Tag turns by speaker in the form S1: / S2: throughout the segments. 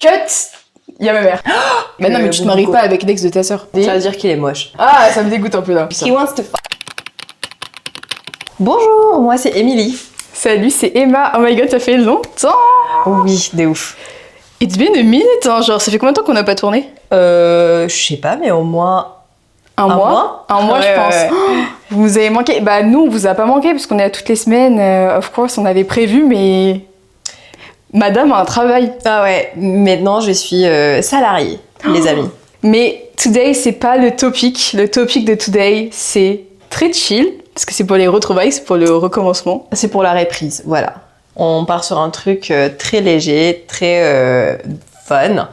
S1: Cut. Il y a ma mère. Mais non, mais tu te maries pas avec l'ex de ta sœur.
S2: Ça veut dire qu'il est moche.
S1: Ah, ça me dégoûte un peu là.
S2: He wants to Bonjour, moi c'est Émilie.
S1: Salut, c'est Emma. Oh my god, ça fait longtemps.
S2: Oui, de ouf.
S1: It's been a minute, hein. Genre, ça fait combien de temps qu'on n'a pas tourné?
S2: Je sais pas, mais au moins...
S1: Un mois,
S2: ouais,
S1: je pense.
S2: Ouais.
S1: Oh, vous nous avez manqué. Bah, nous, on vous a pas manqué parce qu'on est là toutes les semaines. Of course, on avait prévu, mais... Madame a un travail.
S2: Ah ouais, maintenant je suis salariée, les amis.
S1: Mais today, c'est pas le topic. Le topic de today, c'est très chill. Parce que c'est pour les retrouvailles, c'est pour le recommencement.
S2: C'est pour la reprise, voilà. On part sur un truc très léger, très fun.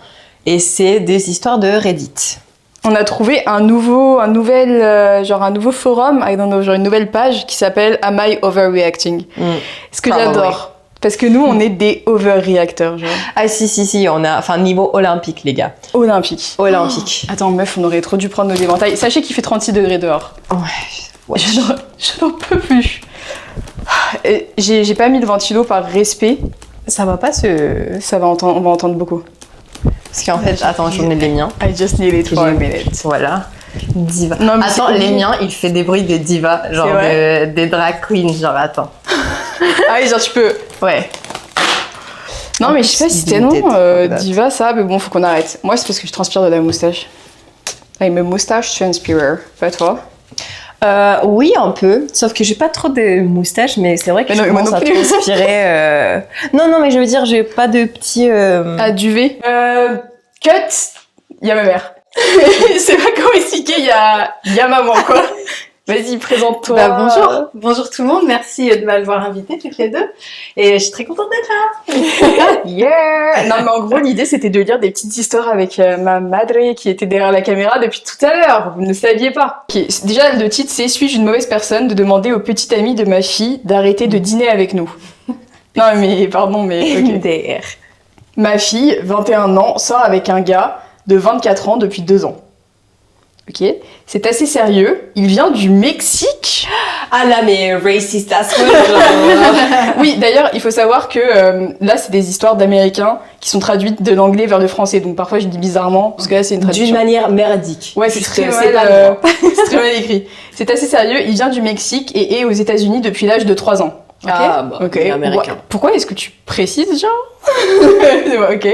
S2: Et c'est des histoires de Reddit.
S1: On a trouvé un nouveau forum, genre une nouvelle page qui s'appelle Am I Overreacting? Ce que j'adore. Parce que nous, on est des overreacteurs, genre.
S2: Ah si, on a... Enfin, niveau olympique, les gars.
S1: Olympique.
S2: Olympique.
S1: Oh, attends, meuf, on aurait trop dû prendre nos éventails. Sachez qu'il fait 36 degrés dehors.
S2: Ouais.
S1: Je n'en peux plus. J'ai pas mis le ventilo par respect.
S2: Ça va pas se...
S1: On va entendre beaucoup.
S2: Parce qu'en fait, attends, j'en ai les miens.
S1: I just need it for a minute.
S2: Voilà. Diva.
S1: Non, mais
S2: attends, les miens, il fait des bruits de diva, genre des drag queens, genre attends.
S1: Ah oui, genre tu peux...
S2: Ouais.
S1: Non, mais je sais pas si c'était non, diva, ça, mais bon, faut qu'on arrête. Moi, c'est parce que je transpire de la moustache. I'm a moustache transpirer, pas toi?
S2: Oui, un peu. Sauf que j'ai pas trop de moustache, mais c'est vrai que je commence à transpirer. Non, mais je veux dire, j'ai pas de petits...
S1: Ah, duvet. Cut, il y a ma mère. Je sais pas comment expliquer, il y a maman, quoi. Vas-y, présente-toi.
S3: Bah, bonjour tout le monde, merci de m'avoir invité toutes les deux. Et je suis très contente d'être là.
S1: Yeah. Non, mais en gros, l'idée, c'était de lire des petites histoires avec ma madre qui était derrière la caméra depuis tout à l'heure. Vous ne saviez pas. Okay. Déjà, le titre, c'est « Suis-je une mauvaise personne de demander au petit ami de ma fille d'arrêter de dîner avec nous ?» Non, mais pardon, mais... Okay. Ma fille, 21 ans, sort avec un gars de 24 ans depuis 2 ans. Ok, c'est assez sérieux. Il vient du Mexique.
S2: Ah là, mais racist as well.
S1: Oui, d'ailleurs, il faut savoir que là, c'est des histoires d'Américains qui sont traduites de l'anglais vers le français. Donc parfois, je dis bizarrement, parce que là, c'est une traduction.
S2: D'une manière merdique.
S1: Ouais, c'est très mal écrit. C'est assez sérieux. Il vient du Mexique et est aux États-Unis depuis l'âge de 3 ans. Okay.
S2: Ah, bah, okay. Il est américain.
S1: Ouais. Pourquoi est-ce que tu précises, genre? Ok.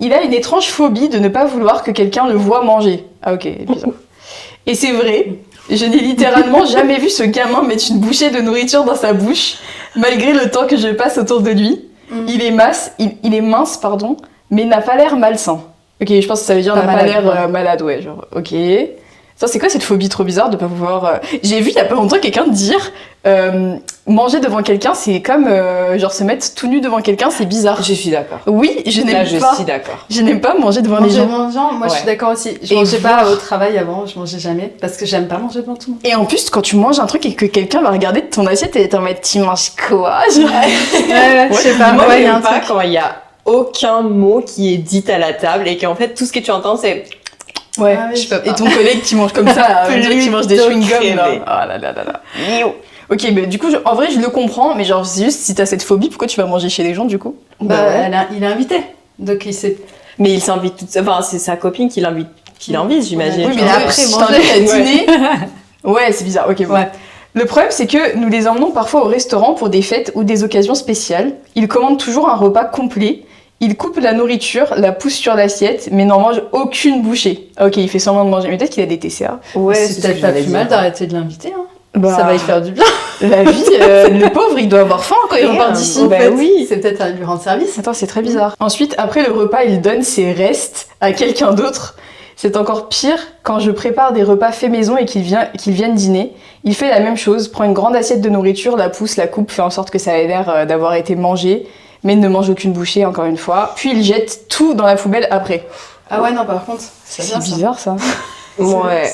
S1: Il a une étrange phobie de ne pas vouloir que quelqu'un le voie manger. Ah ok, bizarre. Et c'est vrai, je n'ai littéralement jamais vu ce gamin mettre une bouchée de nourriture dans sa bouche, malgré le temps que je passe autour de lui. Il est mince, mais n'a pas l'air malsain. Ok, je pense que ça veut dire n'a pas l'air malade, ouais, genre, ok. Ça, c'est quoi cette phobie trop bizarre de pas pouvoir... J'ai vu il y a pas longtemps quelqu'un dire manger devant quelqu'un, c'est comme genre se mettre tout nu devant quelqu'un, c'est bizarre.
S2: Je suis d'accord.
S1: Oui, je n'aime pas.
S2: Je suis d'accord.
S1: Je n'aime pas manger devant les gens.
S3: Moi je suis d'accord aussi. Je mangeais pas au travail avant, je mangeais jamais parce que j'aime pas manger devant tout le monde.
S1: Et en plus, quand tu manges un truc et que quelqu'un va regarder ton assiette et t'en mettre, tu manges quoi?
S3: Je sais pas.
S2: Moi, j'aime pas quand il y a aucun mot qui est dit à la table et qu'en fait tout ce que tu entends c'est...
S1: Ouais, je sais pas. Et ton collègue qui mange comme ça, on dirait qu'il mange des chewing-gums là. Oh là là là là. Ok, mais du coup, en vrai, je le comprends, mais genre, c'est juste si t'as cette phobie, pourquoi tu vas manger chez les gens du coup?
S3: Bah, il est invité, donc il sait.
S2: Mais il s'invite enfin, c'est sa copine qui l'invite, j'imagine.
S1: Oui, mais après, manger à dîner. Ouais, c'est bizarre. Ok, bon. Ouais. Le problème, c'est que nous les emmenons parfois au restaurant pour des fêtes ou des occasions spéciales. Ils commandent toujours un repas complet. Il coupe la nourriture, la pousse sur l'assiette, mais n'en mange aucune bouchée. Ok, il fait semblant de manger, mais peut-être qu'il a des TCA.
S3: Ouais, c'est peut-être pas plus mal d'arrêter de l'inviter. Hein.
S1: Bah,
S3: ça va y faire du bien.
S1: La vie, le pauvre, il doit avoir faim quand il repart d'ici.
S3: Bah oui, c'est peut-être à lui rendre service.
S1: Attends, c'est très bizarre. Ensuite, après le repas, il donne ses restes à quelqu'un d'autre. C'est encore pire quand je prépare des repas faits maison et qu'ils viennent dîner. Il fait la même chose, prend une grande assiette de nourriture, la pousse, la coupe, fait en sorte que ça ait l'air d'avoir été mangé, mais ne mange aucune bouchée, encore une fois. Puis il jette tout dans la poubelle après.
S3: Ah ouais, non, par contre,
S1: c'est bizarre ça.
S2: Ouais.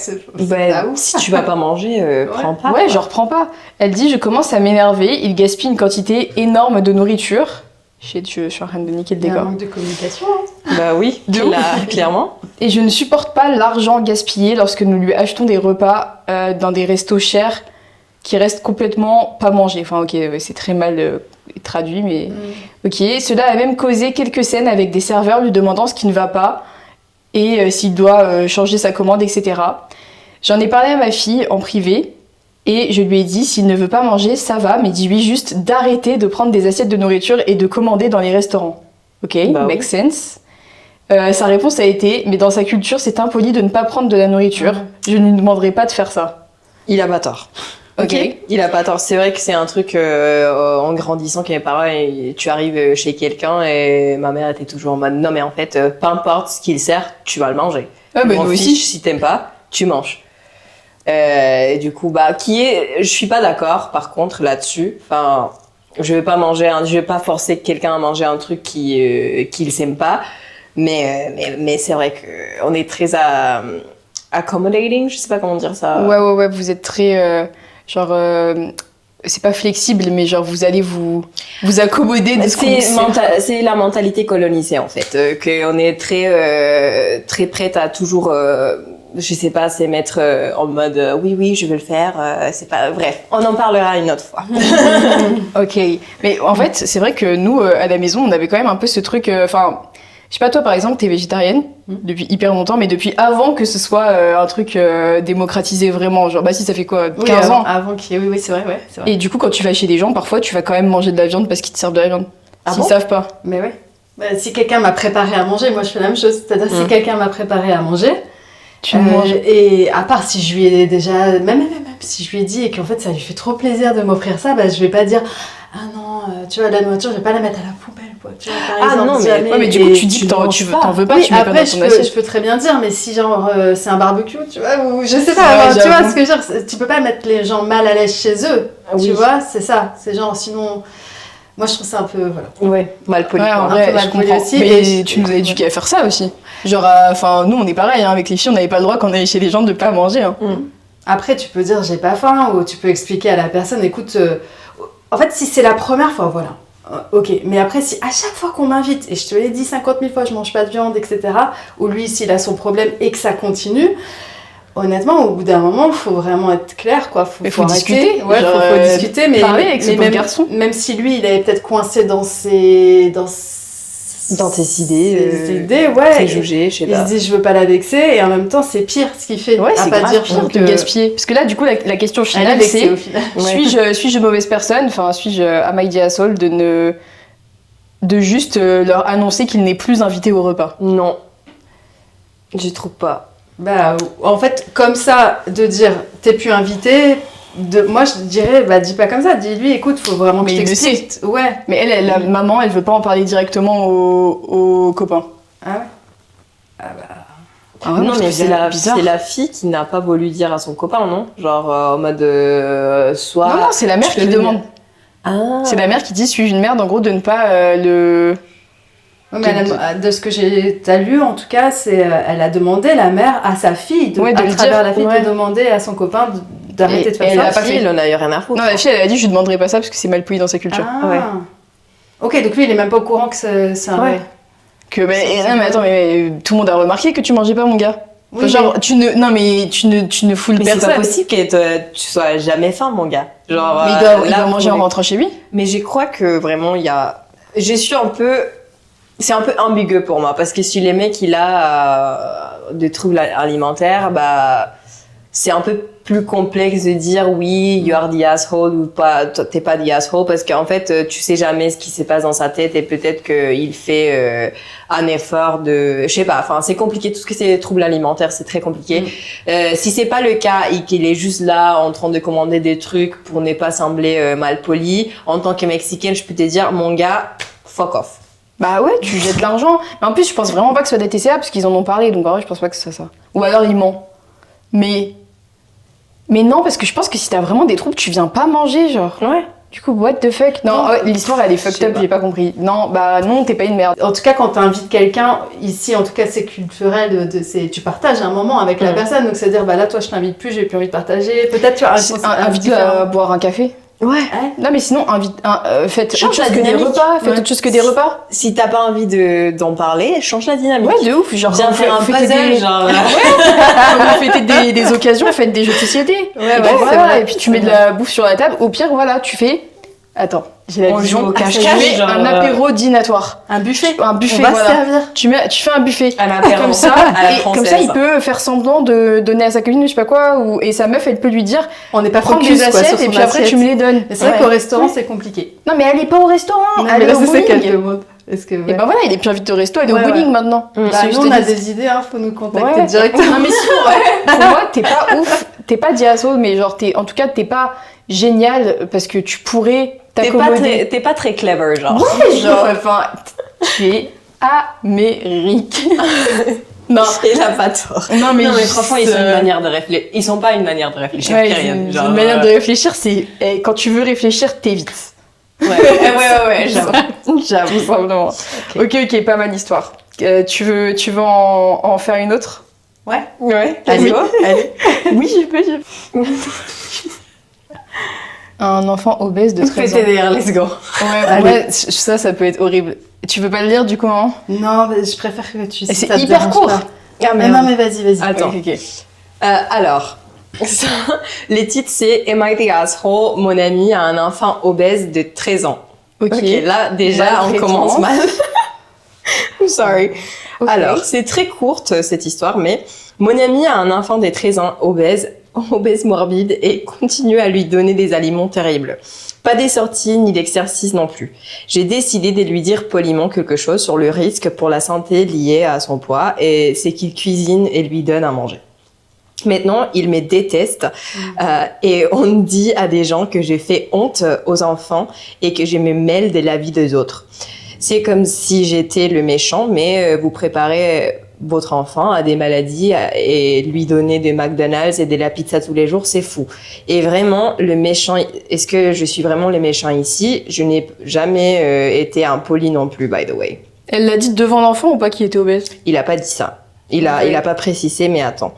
S2: Si tu vas pas manger, prends pas.
S1: Ouais, je reprends pas. Elle dit, je commence à m'énerver, il gaspille une quantité énorme de nourriture. Je suis en train de niquer le décor.
S3: Il y a un manque de communication. Hein.
S2: Bah oui, clairement.
S1: Et je ne supporte pas l'argent gaspillé lorsque nous lui achetons des repas dans des restos chers qui restent complètement pas mangés. Enfin ok, c'est très mal traduit, mais ok. Cela a même causé quelques scènes avec des serveurs lui demandant ce qui ne va pas et s'il doit changer sa commande, etc. J'en ai parlé à ma fille en privé et je lui ai dit s'il ne veut pas manger, ça va, mais dis-lui juste d'arrêter de prendre des assiettes de nourriture et de commander dans les restaurants. Ok, make sense. Sa réponse a été mais dans sa culture, c'est impoli de ne pas prendre de la nourriture. Je ne lui demanderai pas de faire ça.
S2: Il a pas tort. Ok. Il a pas tort. C'est vrai que c'est un truc en grandissant que mes parents, et tu arrives chez quelqu'un et ma mère était toujours en mode non mais en fait peu importe ce qu'il sert, tu vas le manger.
S1: Ah bah nous aussi.
S2: Si t'aimes pas, tu manges. Et du coup je suis pas d'accord par contre là-dessus. Enfin, je vais pas forcer quelqu'un à manger un truc qu'il s'aime pas. Mais c'est vrai que on est très accommodating, je sais pas comment dire ça.
S1: Ouais, vous êtes très c'est pas flexible, mais genre vous allez vous accommoder de ce qu'on vous sert.
S2: C'est la mentalité colonisée en fait, qu'on est très prête à toujours je sais pas, c'est mettre en mode oui je vais le faire, c'est pas bref, on en parlera une autre fois.
S1: Ok, mais en fait c'est vrai que nous à la maison on avait quand même un peu ce truc, je sais pas, toi par exemple, t'es végétarienne depuis hyper longtemps, mais depuis avant que ce soit un truc démocratisé vraiment. Genre, bah si, ça fait quoi, 15 ans
S3: Avant qu'il y ait... Oui, c'est vrai, c'est vrai.
S1: Et du coup, quand tu vas chez des gens, parfois tu vas quand même manger de la viande parce qu'ils te servent de la viande. S'ils savent pas.
S3: Mais ouais. Bah, si quelqu'un m'a préparé à manger, moi je fais la même chose. C'est-à-dire, si quelqu'un m'a préparé à manger,
S1: tu manges.
S3: Et à part si je lui ai déjà... Même si je lui ai dit et qu'en fait ça lui fait trop plaisir de m'offrir ça, bah je vais pas dire ah non, tu vois, la nourriture, je vais pas la mettre à la poubelle. Quoi, tu vois, par exemple,
S1: non, mais du coup, tu dis que t'en veux pas,
S3: oui,
S1: tu mets
S3: après,
S1: pas dans ton assiette.
S3: je peux très bien dire, mais si genre c'est un barbecue, tu vois, ou je sais pas, tu vois ce que je veux dire, tu peux pas mettre les gens mal à l'aise chez eux, tu vois, c'est ça, c'est genre, sinon, moi je trouve ça un peu, voilà.
S2: Ouais, mal poli.
S1: Ouais, en vrai, je comprends. Aussi, mais tu nous as éduqués à faire ça aussi. Genre, nous on est pareil, hein, avec les filles, on n'avait pas le droit quand on allait chez les gens de pas manger. Hein.
S3: Après, tu peux dire j'ai pas faim, ou tu peux expliquer à la personne, écoute, en fait, si c'est la première fois, voilà. Ok, mais après, si à chaque fois qu'on m'invite, et je te l'ai dit 50 000 fois, je mange pas de viande, etc., ou lui, s'il a son problème et que ça continue, honnêtement, au bout d'un moment, il faut vraiment être clair, quoi.
S1: Faut discuter.
S3: Ouais, faut discuter, mais
S1: parler avec ce
S3: même
S1: garçon.
S3: Même si lui, il avait peut-être coincé dans tes idées, ouais.
S2: Préjugés, je sais pas.
S3: Il se dit, je veux pas la vexer, et en même temps, c'est pire ce qu'il fait.
S1: Ouais, c'est
S3: pas
S1: grave,
S3: dire
S1: pire que gaspiller. Parce que là, du coup, la question finale, c'est suis-je mauvaise personne, suis-je am I the asshole de juste leur annoncer qu'il n'est plus invité au repas?
S2: Non, je trouve pas.
S3: Bah, en fait, comme ça, de dire t'es plus invité, moi je dirais, bah dis pas comme ça, dis-lui, écoute, faut vraiment que je t'explique. Ouais.
S1: Mais la maman, elle veut pas en parler directement aux copains.
S3: Ah ouais? Ah bah.
S2: Ah ouais, non, mais c'est la fille qui n'a pas voulu dire à son copain, non? Genre en mode soit.
S1: Non, c'est la mère qui demande.
S2: Ah.
S1: C'est la mère qui dit suis-je une merde, en gros, de ne pas le.
S3: Oui, mais de ce que t'as lu, en tout cas, elle a demandé, la mère, à sa fille, à travers la fille, de demander à son copain d'arrêter de faire ça.
S2: La fille, elle en a eu rien à foutre.
S1: Non, la fille, elle a dit je lui demanderai pas ça parce que c'est mal poli dans sa culture.
S3: Ah. Ouais. Ok, donc lui, il est même pas au courant que c'est un.
S1: Ouais. Mais attends, mais tout le monde a remarqué que tu mangeais pas, mon gars. Oui, genre, tu ne foules personne.
S2: C'est pas possible que tu sois jamais faim, mon gars. Genre,
S1: mais il doit manger en rentrant chez lui.
S2: Mais je crois que vraiment, je suis un peu. C'est un peu ambigu pour moi, parce que si le mec il a des troubles alimentaires, bah c'est un peu plus complexe de dire oui, you are the asshole ou pas, t'es pas the asshole, parce qu'en fait tu sais jamais ce qui se passe dans sa tête et peut-être qu'il fait un effort de, je sais pas, enfin c'est compliqué, tout ce que c'est des troubles alimentaires c'est très compliqué. Si c'est pas le cas et qu'il est juste là en train de commander des trucs pour ne pas sembler mal poli, en tant que Mexicaine je peux te dire mon gars, fuck off.
S1: Bah ouais, tu jettes l'argent. Mais en plus, je pense vraiment pas que ce soit des TCA parce qu'ils en ont parlé, donc en vrai, je pense pas que ce soit ça. Ou alors il ment. Mais non, parce que je pense que si t'as vraiment des troubles, tu viens pas manger, genre.
S2: Ouais.
S1: Du coup, what the fuck? Non, l'histoire elle est fucked up, j'ai pas compris. Non, bah non, t'es pas une merde.
S3: En tout cas, quand t'invites quelqu'un, ici, en tout cas, c'est culturel, tu partages un moment avec la personne, donc c'est-à-dire, bah là, toi, je t'invite plus, j'ai plus envie de partager. Peut-être tu as
S1: invite-la à boire un café.
S3: Ouais.
S1: Non, mais sinon, faites autre chose que des repas. Faites autre chose que des repas.
S2: Si t'as pas envie d'en parler, change la dynamique.
S1: Ouais, de ouf. Genre,
S2: viens faire un puzzle, genre.
S1: Vous faites des occasions, faites des jeux de société.
S3: Ouais,
S1: voilà. Et puis tu mets de la bouffe sur la table. Au pire, voilà, tu fais. Attends, j'ai la
S2: On
S1: vision.
S2: joue au
S1: Tu
S2: cache-cache,
S1: mets
S2: genre,
S1: un apéro dînatoire.
S3: Un buffet.
S1: Un buffet,
S3: On va
S1: voilà.
S3: se servir.
S1: Tu fais un buffet.
S2: À l'apéro,
S1: Comme ça,
S2: à la
S1: et comme
S2: française.
S1: ça, il peut faire semblant de donner à sa copine, je sais pas quoi, et sa meuf, elle peut lui dire,
S3: On n'est pas
S1: prends
S3: focus
S1: des
S3: quoi, sur
S1: assiettes,
S3: son
S1: et puis après,
S3: assiette.
S1: tu me les donnes.
S3: Mais c'est vrai
S1: Ouais.
S3: qu'au restaurant, c'est compliqué.
S1: Non, mais elle est pas au restaurant,
S3: Non,
S1: elle
S3: mais
S1: est
S3: là,
S1: au
S3: c'est ça qu'elle
S1: bowling.
S3: demande. Est-ce que,
S1: Et
S3: ouais.
S1: ben voilà, il est plus invité au resto, elle est
S3: Ouais,
S1: au bowling
S3: ouais.
S1: maintenant.
S2: Mm.
S3: Bah,
S1: C'est
S3: nous,
S1: juste
S3: on a
S1: des-
S3: des idées, hein, faut nous contacter
S1: Ouais.
S3: directement.
S1: Non, mais sinon, pour moi, t'es pas ouf, t'es pas diaso, mais genre, en tout cas, t'es pas génial parce que tu pourrais t'accommoder.
S2: T'es pas très clever, genre.
S1: Ouais, genre, enfin, tu es Amérique. Non.
S2: Il a pas tort.
S1: Non, mais,
S2: Non, mais
S1: juste,
S2: franchement, ils sont une manière de réfléchir. Ils sont pas une manière de réfléchir.
S1: Ouais,
S2: Kyrian,
S1: c'est
S2: genre,
S1: une manière de réfléchir, c'est quand tu veux réfléchir, t'évites.
S2: Ouais, j'avoue.
S1: J'avoue, simplement. Ok, pas mal d'histoire. Tu veux en faire une autre?
S3: Ouais.
S1: Ouais.
S2: Allez.
S1: Allez. Oui, je peux. Un enfant obèse de 13 ans.
S2: PTDR, let's go.
S1: Ouais, ça peut être horrible. Tu veux pas le lire du coup, hein?
S3: Non, mais je préfère que tu.
S1: Et
S3: si
S1: c'est
S3: ça te
S1: hyper
S3: dérange
S1: court.
S3: pas.
S2: Ah,
S3: Mais non, mais vas-y.
S2: Attends.
S1: Ok.
S2: Alors, ça, les titres, c'est Am I the asshole? Mon ami a un enfant obèse de 13 ans.
S1: Ok.
S2: Là, déjà, on
S1: Maltraitance.
S2: commence mal. I'm sorry.
S1: Ok.
S2: Alors, c'est très courte, cette histoire, mais mon ami a un enfant de 13 ans obèse morbide et continue à lui donner des aliments terribles. Pas des sorties ni d'exercice non plus. J'ai décidé de lui dire poliment quelque chose sur le risque pour la santé lié à son poids et c'est qu'il cuisine et lui donne à manger. Maintenant, il me déteste et on dit à des gens que j'ai fait honte aux enfants et que je me mêle de la vie des autres. C'est comme si j'étais le méchant, mais vous préparez votre enfant à des maladies et lui donner des McDonald's et de la pizza tous les jours, c'est fou. Et vraiment, le méchant, est-ce que je suis vraiment le méchant ici? Je n'ai jamais été impoli non plus, by the way.
S1: Elle l'a dit devant l'enfant ou pas qu'il était obèse?
S2: Il a pas dit ça. Il a pas précisé, mais attends.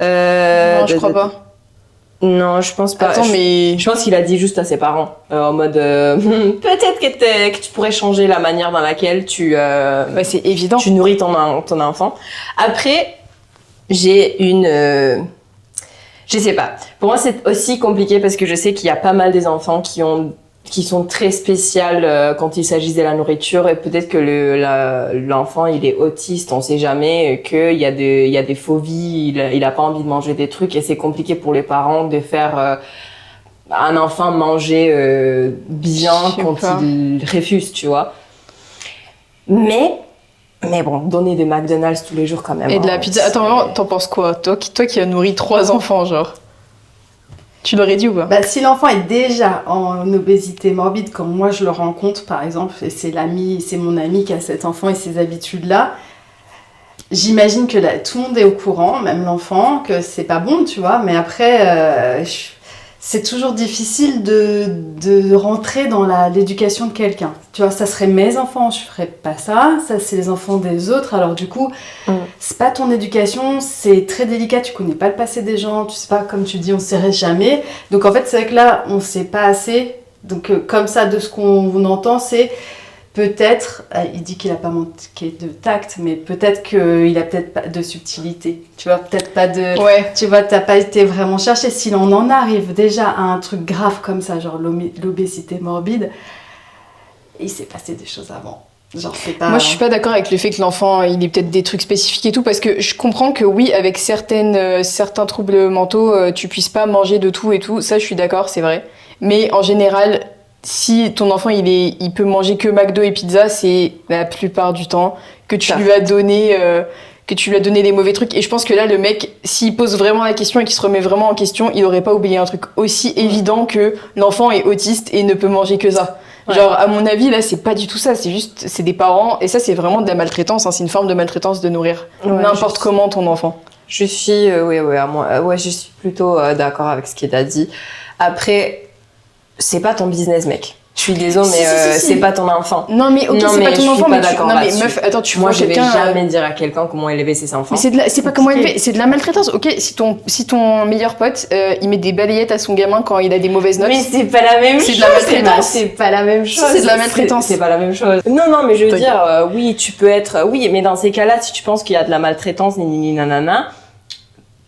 S1: Non, je crois pas.
S2: Non, je pense pas.
S1: Attends, mais...
S2: Je pense qu'il a dit juste à ses parents, en mode peut-être que tu pourrais changer la manière dans laquelle tu
S1: Bah, c'est évident.
S2: tu nourris ton enfant. Après, j'ai une je sais pas. Pour moi, c'est aussi compliqué parce que je sais qu'il y a pas mal des enfants qui sont très spéciales quand il s'agit de la nourriture et peut-être que l'enfant il est autiste, on sait jamais, qu'il y a des phobies, il a pas envie de manger des trucs et c'est compliqué pour les parents de faire un enfant manger bien
S1: Je sais
S2: quand
S1: pas.
S2: il refuse, tu vois. Mais bon, donner des McDonald's tous les jours quand même.
S1: Et de la
S2: hein,
S1: pizza. Attends, vraiment, t'en penses quoi? Toi qui as nourri 3 enfants, genre. Tu l'aurais dit ou pas?
S3: Bah, si l'enfant est déjà en obésité morbide, comme moi je le rencontre par exemple, et c'est mon ami qui a cet enfant et ces habitudes-là, j'imagine que là, tout le monde est au courant, même l'enfant, que c'est pas bon, tu vois, mais après, c'est toujours difficile de rentrer dans l'éducation de quelqu'un. Tu vois, ça serait mes enfants, je ferais pas ça, c'est les enfants des autres, alors du coup, c'est pas ton éducation, c'est très délicat, tu connais pas le passé des gens, tu sais pas, comme tu dis, on sait jamais. Donc en fait, c'est vrai que là, on sait pas assez. Donc comme ça, de ce qu'on entend, c'est peut-être, il dit qu'il a pas manqué de tact, mais peut-être qu'il a peut-être pas de subtilité. Tu vois, peut-être pas de...
S1: Ouais.
S3: Tu vois, t'as pas été vraiment cherché. Si l'on en arrive déjà à un truc grave comme ça, genre l'obésité morbide, il s'est passé des choses avant. Genre, c'est pas...
S1: Moi, je suis pas d'accord avec le fait que l'enfant, il ait peut-être des trucs spécifiques et tout, parce que je comprends que oui, avec certains troubles mentaux, tu puisses pas manger de tout et tout. Ça, je suis d'accord, c'est vrai. Mais en général, si ton enfant, il peut manger que McDo et pizza, c'est la plupart du temps que tu lui as donné... que tu lui as donné des mauvais trucs. Et je pense que là, le mec, s'il pose vraiment la question et qu'il se remet vraiment en question, il aurait pas oublié un truc aussi évident que l'enfant est autiste et ne peut manger que ça. Ouais. Genre, à mon avis, là, c'est pas du tout ça. C'est des parents. Et ça, c'est vraiment de la maltraitance. Hein. C'est une forme de maltraitance de nourrir n'importe comment ton enfant.
S2: Je suis, je suis plutôt d'accord avec ce qu'il a dit. Après, c'est pas ton business, mec. Je suis désolée, mais
S1: si.
S2: c'est pas ton enfant.
S1: Non, mais ok, c'est pas ton enfant, mais
S2: non,
S1: mais meuf, attends, tu vois
S2: moi, je vais
S1: quelqu'un.
S2: jamais dire à quelqu'un comment élever ses enfants.
S1: Mais c'est pas comment élever, c'est de la maltraitance. Ok, si ton meilleur pote, il met des balayettes à son gamin quand il a des mauvaises notes.
S2: Mais c'est pas la même chose.
S1: C'est de la maltraitance.
S2: C'est pas la même chose.
S1: C'est de la maltraitance.
S2: C'est pas la même chose. Non, mais je veux dire, oui, tu peux être, oui, mais dans ces cas-là, si tu penses qu'il y a de la maltraitance, nanana,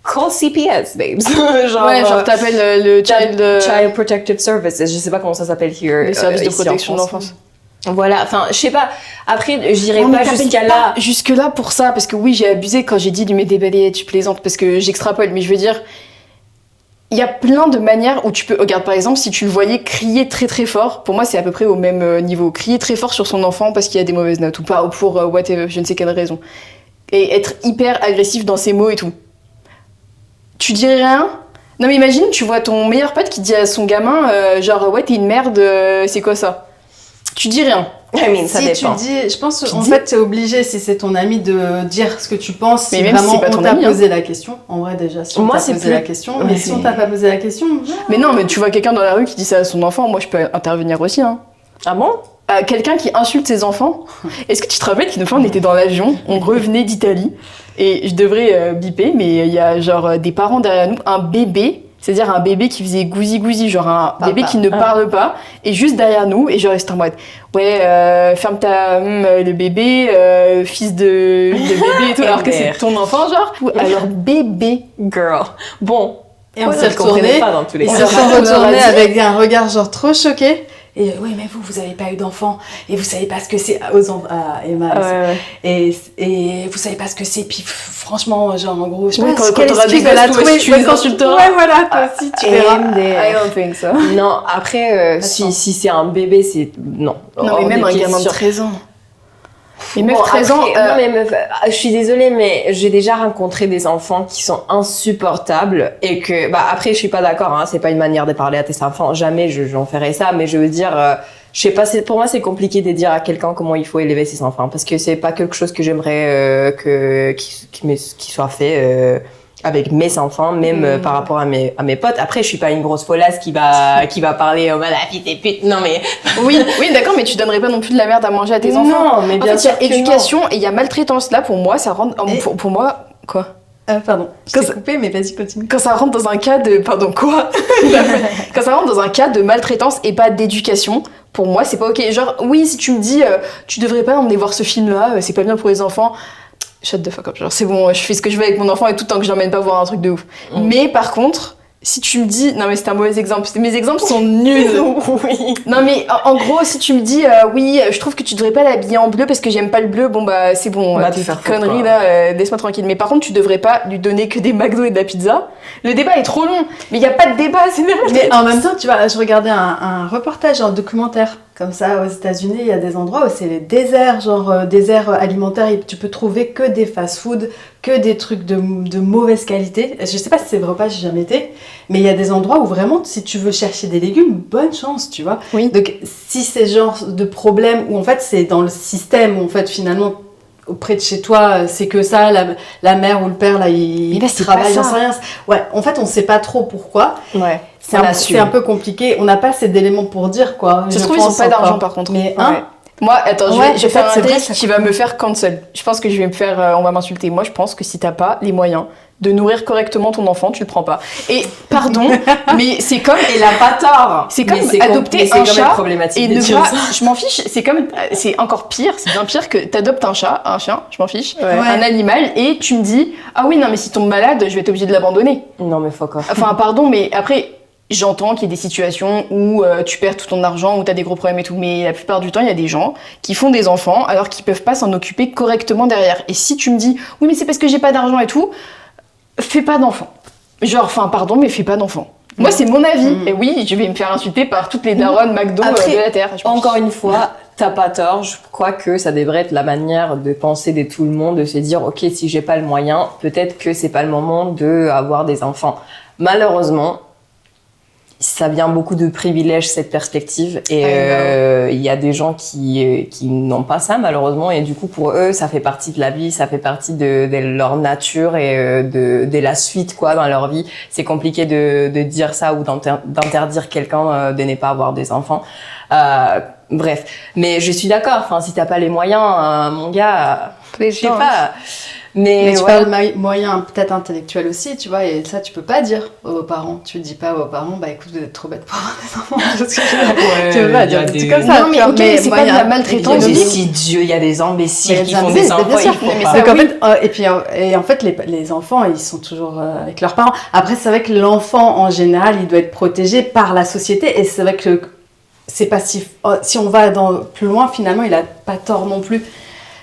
S2: call CPS, babes.
S1: genre t'appelles le
S2: Child Protective Services, je sais pas comment ça s'appelle here.
S1: le service de
S2: ici en
S1: protection de
S2: France.
S1: l'enfance.
S2: Voilà, enfin, je sais pas. Après, j'irai
S1: Non, mais
S2: pas
S1: t'appelles
S2: jusqu'à
S1: pas
S2: là.
S1: jusque-là pour ça, parce que oui, j'ai abusé quand j'ai dit de mettre des balayettes, je plaisante, parce que j'extrapole, mais je veux dire, il y a plein de manières où tu peux... Regarde, par exemple, si tu le voyais crier très très fort, pour moi c'est à peu près au même niveau, crier très fort sur son enfant parce qu'il y a des mauvaises notes, ou pas, ou pour whatever, je ne sais quelle raison, et être hyper agressif dans ses mots et tout. Tu dirais rien? Non mais imagine, tu vois ton meilleur pote qui dit à son gamin, genre, ouais, t'es une merde, c'est quoi ça? Tu dis rien.
S2: I mean, ça
S3: Si
S2: dépend.
S3: tu dis, je pense
S1: Tu
S3: en
S1: dis-
S3: fait t'es obligé si c'est ton ami de dire ce que tu penses.
S1: Mais
S3: Si
S1: même si
S3: vraiment
S1: c'est pas
S3: on
S1: ton
S3: t'a
S1: ami,
S3: posé la question. En vrai déjà si on
S2: Moi,
S3: t'a
S2: c'est
S3: posé
S2: plus-
S3: la question,
S2: Ouais,
S3: mais si on t'a pas posé la question,
S1: Mais non, mais tu vois quelqu'un dans la rue qui dit ça à son enfant, moi je peux intervenir aussi, hein.
S2: Ah bon?
S1: Quelqu'un qui insulte ses enfants. Est-ce que tu te rappelles qu'une fois on était dans l'avion, on revenait d'Italie, et je devrais biper, mais il y a genre des parents derrière nous, un bébé, c'est-à-dire un bébé qui faisait gousi-gousi, genre un
S3: Papa.
S1: bébé qui ne parle pas, et juste derrière nous, et je reste en mode, ouais, ferme ta... le bébé, fils de bébé et tout, alors que c'est ton enfant, genre. Alors bébé.
S2: Girl. Bon.
S3: et on
S2: Ouais,
S3: s'est
S2: je comprenais
S3: retourné.
S2: pas dans tous les
S3: Ils
S2: cas.
S3: se
S1: leur
S3: sont
S1: a- leur a
S3: retournés
S1: dit-
S3: avec un regard genre trop choqué. Et oui, mais vous avez pas eu d'enfant et vous savez pas ce que c'est à Emma. Et vous savez pas ce que c'est. Puis franchement, genre en gros, je sais
S1: Oui,
S3: pas
S1: quand
S3: quelle
S1: t'auras des
S3: excuse elle a
S1: gosses, toi
S3: trouvé.
S1: aussi, tu
S3: Ouais,
S1: les
S3: quand
S1: insulteras.
S3: Ouais, voilà, toi aussi tu verras.
S1: I don't think so.
S2: Non, après, si c'est un bébé, c'est. Non.
S1: Non, mais
S2: Hors
S1: même
S2: des
S1: un gamin de
S2: questions.
S1: 13 ans. Et
S2: Bon,
S1: meuf, 13 ans,
S2: après, non, mais meuf, je suis désolée, mais j'ai déjà rencontré des enfants qui sont insupportables et que, bah, après, je suis pas d'accord, hein, c'est pas une manière de parler à tes enfants, jamais j'en ferais ça, mais je veux dire, je sais pas, pour moi, c'est compliqué de dire à quelqu'un comment il faut élever ses enfants parce que c'est pas quelque chose que j'aimerais qui soit fait avec mes enfants, même par rapport à mes potes. Après, je suis pas une grosse folasse qui va parler oh, la fille t'es pute. Non, mais.
S1: oui, d'accord, mais tu donnerais pas non plus de la merde à manger à tes enfants.
S2: Non, mais
S1: En
S2: bien
S1: fait, il y
S2: sûr
S1: a
S2: que
S1: éducation et il y a maltraitance. Là, pour moi, ça rentre.
S3: Et-
S1: Pour moi, quoi?
S3: Pardon, je
S1: Quand
S3: t'ai
S1: ça-
S3: coupé, mais vas-y, continue.
S1: Quand ça rentre dans un cas de. Pardon, quoi? Quand ça rentre dans un cas de maltraitance et pas d'éducation, pour moi, c'est pas ok. Genre, oui, si tu me dis, tu devrais pas emmener voir ce film-là, c'est pas bien pour les enfants. Shut the fuck up. Genre, c'est bon, je fais ce que je veux avec mon enfant et tout tant que je l'emmène pas voir un truc de ouf. Mais par contre, si tu me dis. Non, mais c'est un mauvais exemple. Mes exemples sont nuls.
S2: Oui.
S1: Non mais en gros si tu me dis oui je trouve que tu devrais pas l'habiller en bleu parce que j'aime pas le bleu, bon bah c'est bon,
S2: Va te
S1: tes
S2: faire foutre,
S1: conneries
S2: quoi.
S1: là, laisse-moi tranquille. Mais par contre tu devrais pas lui donner que des McDo et de la pizza. Le débat est trop long, mais il y a pas de débat, c'est n'importe
S3: Mais en même temps, tu vois, je regardais un reportage, un documentaire, comme ça, aux États-Unis, il y a des endroits où c'est les déserts, genre déserts alimentaires, et tu peux trouver que des fast-food, que des trucs de mauvaise qualité. Je sais pas si c'est vrai ou pas, j'ai jamais été, mais il y a des endroits où vraiment, si tu veux chercher des légumes, bonne chance, tu vois.
S1: Oui.
S3: Donc, si c'est genre de problème où en fait c'est dans le système, où en fait finalement auprès de chez toi, c'est que ça, la mère ou le père, là,
S1: Mais
S3: il
S1: là, c'est
S3: travaille,
S1: pas
S3: j'en
S1: ça.
S3: sais rien. Ouais, en fait, on sait pas trop pourquoi.
S2: Ouais.
S3: C'est
S2: On
S3: un,
S2: assume.
S3: c'est un peu compliqué. On n'a pas assez d'éléments pour dire, quoi.
S1: Ça
S3: je
S1: se trouve ils ont
S3: pense
S1: pas d'argent
S3: encore.
S1: par contre.
S3: Mais,
S1: Ouais.
S3: hein,
S1: Moi attends, je
S3: Ouais,
S1: vais faire
S3: peut-être,
S1: un
S3: c'est vrai,
S1: take
S3: ça
S1: qui va me faire cancel. Je pense que je vais me faire on va m'insulter. Moi je pense que si t'as pas les moyens de nourrir correctement ton enfant, tu le prends pas. Et pardon, mais c'est comme
S2: Il a pas tort.
S1: C'est comme
S2: Mais
S1: adopter
S2: mais c'est
S1: un
S2: quand même
S1: chat
S2: problématique
S1: et
S2: de
S1: ne
S2: dire
S1: pas.
S2: ça.
S1: Je m'en fiche. C'est comme, c'est encore pire. C'est bien pire que t'adoptes un chat, un chien. Je m'en fiche.
S2: Ouais.
S3: Ouais.
S1: Un animal et tu me dis ah oui non mais si tombe malade, je vais être obligée de l'abandonner.
S2: Non, mais fuck off.
S1: Enfin pardon, mais après. J'entends qu'il y a des situations où tu perds tout ton argent, où t'as des gros problèmes et tout, mais la plupart du temps, il y a des gens qui font des enfants alors qu'ils peuvent pas s'en occuper correctement derrière. Et si tu me dis, oui, mais c'est parce que j'ai pas d'argent et tout, fais pas d'enfant. Genre, enfin, pardon, mais fais pas d'enfant. Moi, c'est mon avis. Et oui, je vais me faire insulter par toutes les daronnes McDo
S2: Après,
S1: de la Terre. Je pense.
S2: Encore une fois, t'as pas tort. Je crois que ça devrait être la manière de penser de tout le monde, de se dire, ok, si j'ai pas le moyen, peut-être que c'est pas le moment de avoir des enfants. Malheureusement, ça vient beaucoup de privilèges, cette perspective, et il y a des gens qui n'ont pas ça malheureusement, et du coup pour eux ça fait partie de la vie, ça fait partie de leur nature et de la suite quoi dans leur vie. C'est compliqué de dire ça ou d'interdire quelqu'un de ne pas avoir des enfants. Bref, mais je suis d'accord. Enfin, si t'as pas les moyens, mon gars, je sais pas.
S3: Mais tu
S2: ouais.
S3: parles moyen peut-être intellectuel aussi, tu vois, et ça tu peux pas dire aux parents. Tu dis pas aux parents, bah écoute, vous êtes trop bêtes pour avoir des enfants. Parce que tu peux pas dire des trucs comme ça.
S1: Non, mais ok, c'est pas de la
S2: Il y a
S1: maltraitance.
S2: des idiots, il y a des imbéciles qui font des
S3: bien
S2: enfants,
S3: sûr.
S2: il faut
S3: Mais
S2: pas.
S3: donc, en fait, les enfants, ils sont toujours avec leurs parents. Après, c'est vrai que l'enfant, en général, il doit être protégé par la société. Et c'est vrai que c'est pas si on va plus loin, finalement, il a pas tort non plus.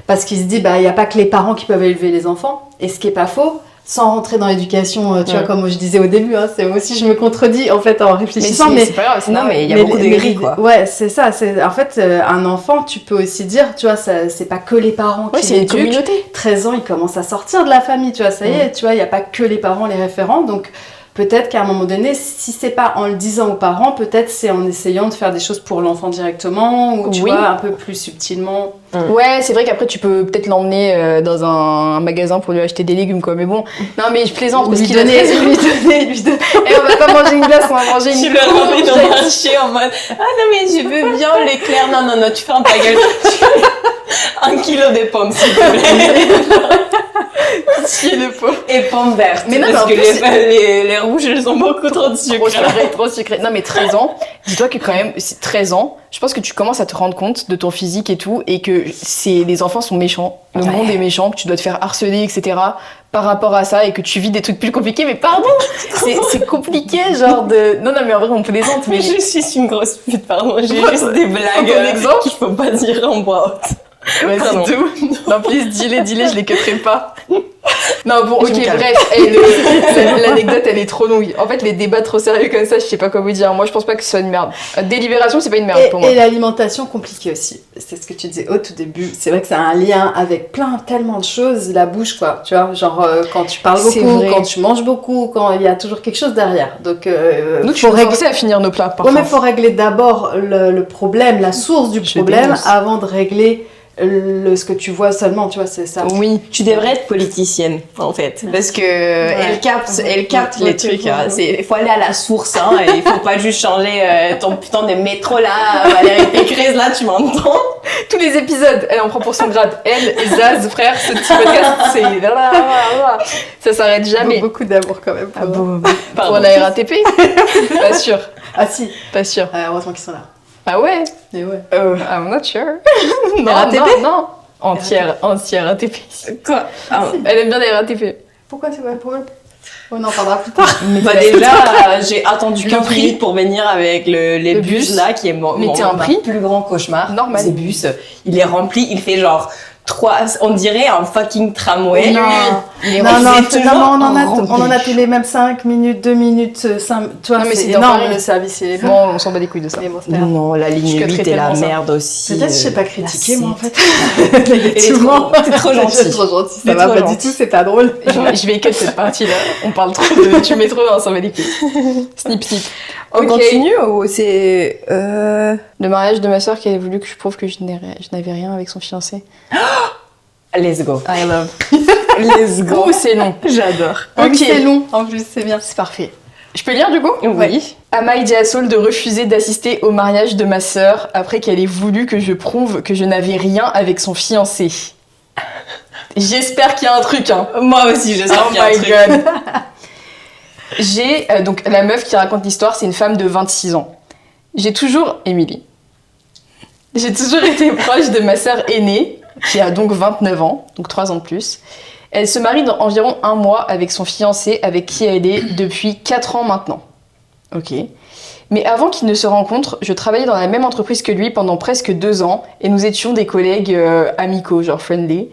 S3: Parce qu'il se dit, bah, il n'y a pas que les parents qui peuvent élever les enfants. Et ce qui est pas faux, sans rentrer dans l'éducation, tu vois, comme je disais au début, hein, c'est aussi, je me contredis, en fait, en réfléchissant.
S1: Mais c'est pas grave,
S2: Non, mais il y a beaucoup de gris, quoi.
S3: Ouais, c'est ça. En fait, un enfant, tu peux aussi dire, tu vois, c'est pas que les parents qui
S1: c'est une
S3: l'éduquent.
S1: communauté.
S3: 13 ans, il commence à sortir de la famille, tu vois, ça y est, tu vois, il n'y a pas que les parents, les référents. Donc, peut-être qu'à un moment donné, si c'est pas en le disant aux parents, peut-être c'est en essayant de faire des choses pour l'enfant directement, ou tu vois, un peu plus subtilement.
S1: Ouais, c'est vrai qu'après tu peux peut-être l'emmener dans un magasin pour lui acheter des légumes, quoi. Mais bon, non, mais je plaisante parce qu'il a
S3: lui donner.
S1: Et on va pas manger une glace, on va manger une
S2: Tu le remets dans le marché en mode ah non mais je veux bien l'éclair, non tu fermes ta gueule. 1 kilo de pommes s'il te plaît.
S1: Pitié, le pauvre.
S2: Et pommes vertes.
S1: Mais non, mais
S2: parce
S1: en
S2: que
S1: plus,
S2: les rouges elles ont beaucoup trop de sucre.
S1: Trop sucré. Non, mais 13 ans, dis-toi que quand même, 13 ans, je pense que tu commences à te rendre compte de ton physique et tout, et que les enfants sont méchants, le monde est méchant, que tu dois te faire harceler, etc. par rapport à ça, et que tu vis des trucs plus compliqués, mais pardon, c'est compliqué, genre de... Non, mais en vrai, on plaisante, mais...
S2: Je suis une grosse pute, pardon, j'ai juste des blagues
S1: Un bon exemple
S2: qu'il faut pas dire en voix haute. Pardon.
S1: Vas-y, non, please, dis-les, je les cutterai pas. Non, bon,
S2: Je
S1: ok,
S2: me calme.
S1: bref, l'anecdote, elle est trop longue. En fait, les débats trop sérieux comme ça, je sais pas quoi vous dire. Moi, je pense pas que ce soit une merde. Délibération, c'est pas une merde pour moi.
S3: Et l'alimentation compliquée aussi. C'est ce que tu disais au tout début. C'est vrai que ça a un lien avec tellement de choses. La bouche, quoi. Tu vois, genre quand tu parles
S1: C'est
S3: beaucoup,
S1: vrai.
S3: quand tu manges beaucoup, quand il y a toujours quelque chose derrière. Donc,
S1: Nous, tu
S3: faut
S1: nous
S3: régler...
S1: forcer à finir nos plats, par
S3: Ouais, mais
S1: contre.
S3: faut régler d'abord le problème, la source du
S1: Je
S3: problème,
S1: dénonce.
S3: avant de régler ce que tu vois seulement. Tu vois, c'est ça.
S1: Oui.
S2: Tu devrais être politicienne, en fait. Parce que elle capte les trucs. Hein. Il faut aller à la source, hein. Et il faut pas juste changer ton putain de métro là, Valérie Pécresse, là, tu m'entends?
S1: Tous les épisodes, elle en prend pour son grade. Elle, Zaz, frère, ce petit podcast, c'est... Ça s'arrête jamais.
S3: Beaucoup d'amour quand même.
S1: Ah bon,
S2: Pardon.
S1: pour la RATP? Pas sûr,
S3: Ah si,
S1: pas sûr.
S3: heureusement qu'ils sont là.
S1: Ah ouais?
S3: Mais ouais.
S1: I'm not sure. Non,
S3: RATP?
S1: non. Entière RATP.
S2: Quoi? Ah,
S1: Elle aime bien les RATP.
S3: Pourquoi c'est pas le problème? On en parlera plus tard.
S2: bah déjà, j'ai attendu
S1: Le
S2: 15
S1: prix.
S2: minutes pour venir avec les
S1: Le
S2: bus
S1: bus.
S2: là, qui est mon
S1: Mettez un prix.
S2: plus grand cauchemar.
S1: Normal.
S2: Ces bus, il est rempli, il fait genre 3, on dirait un fucking tramway.
S3: Non.
S2: Il est
S3: Non,
S2: rempli,
S3: non,
S2: c'est toujours
S3: on en a
S2: rempli.
S3: tous les mêmes 5 minutes, 2 minutes, 5... Tu vois,
S1: Non, mais
S3: c'est
S1: c'est dans
S3: énorme
S1: Paris.
S3: le service, il est bon.
S1: Bon, on s'en bat les couilles de ça.
S3: Mais bon, c'est pas grave.
S2: Non, la
S1: Je
S2: ligne
S1: cutterai
S2: 8 est la
S1: tellement ça.
S2: merde aussi.
S3: Peut-être je sais pas critiquer, moi, en
S2: sept.
S3: fait.
S2: Et
S3: Négativement.
S2: t'es trop gentil.
S3: Je suis trop gentil, ça
S2: T'es
S3: va
S2: trop
S3: pas
S2: gentil.
S3: du tout, c'est pas drôle.
S1: Je vais cut cette partie-là. On parle trop de... Tu mets trop, on s'en bat les couilles. Snip, snip.
S2: On
S1: Ok.
S2: continue ou c'est...
S1: Le mariage de ma soeur qui avait voulu que je prouve que je n'avais rien avec son fiancé.
S2: Let's go.
S1: I love.
S2: Let's go.
S1: Oh, c'est long.
S2: J'adore.
S3: Ah oui,
S1: Ok.
S3: c'est long, en plus, c'est bien.
S1: C'est parfait. Je peux lire du coup?
S2: Oui.
S1: Amaï dit à Saul de refuser d'assister au mariage de ma sœur après qu'elle ait voulu que je prouve que je n'avais rien avec son fiancé. J'espère qu'il y a un truc, hein.
S2: Moi aussi, j'espère
S1: Oh
S2: qu'il y a un
S1: my
S2: truc.
S1: god. J'ai donc la meuf qui raconte l'histoire, c'est une femme de 26 ans. J'ai toujours Émilie. J'ai toujours été proche de ma sœur aînée qui a donc 29 ans, donc 3 ans de plus. Elle se marie dans environ 1 mois avec son fiancé avec qui elle est depuis 4 ans maintenant. Ok. Mais avant qu'ils ne se rencontrent, je travaillais dans la même entreprise que lui pendant presque 2 ans et nous étions des collègues amicaux, genre friendly.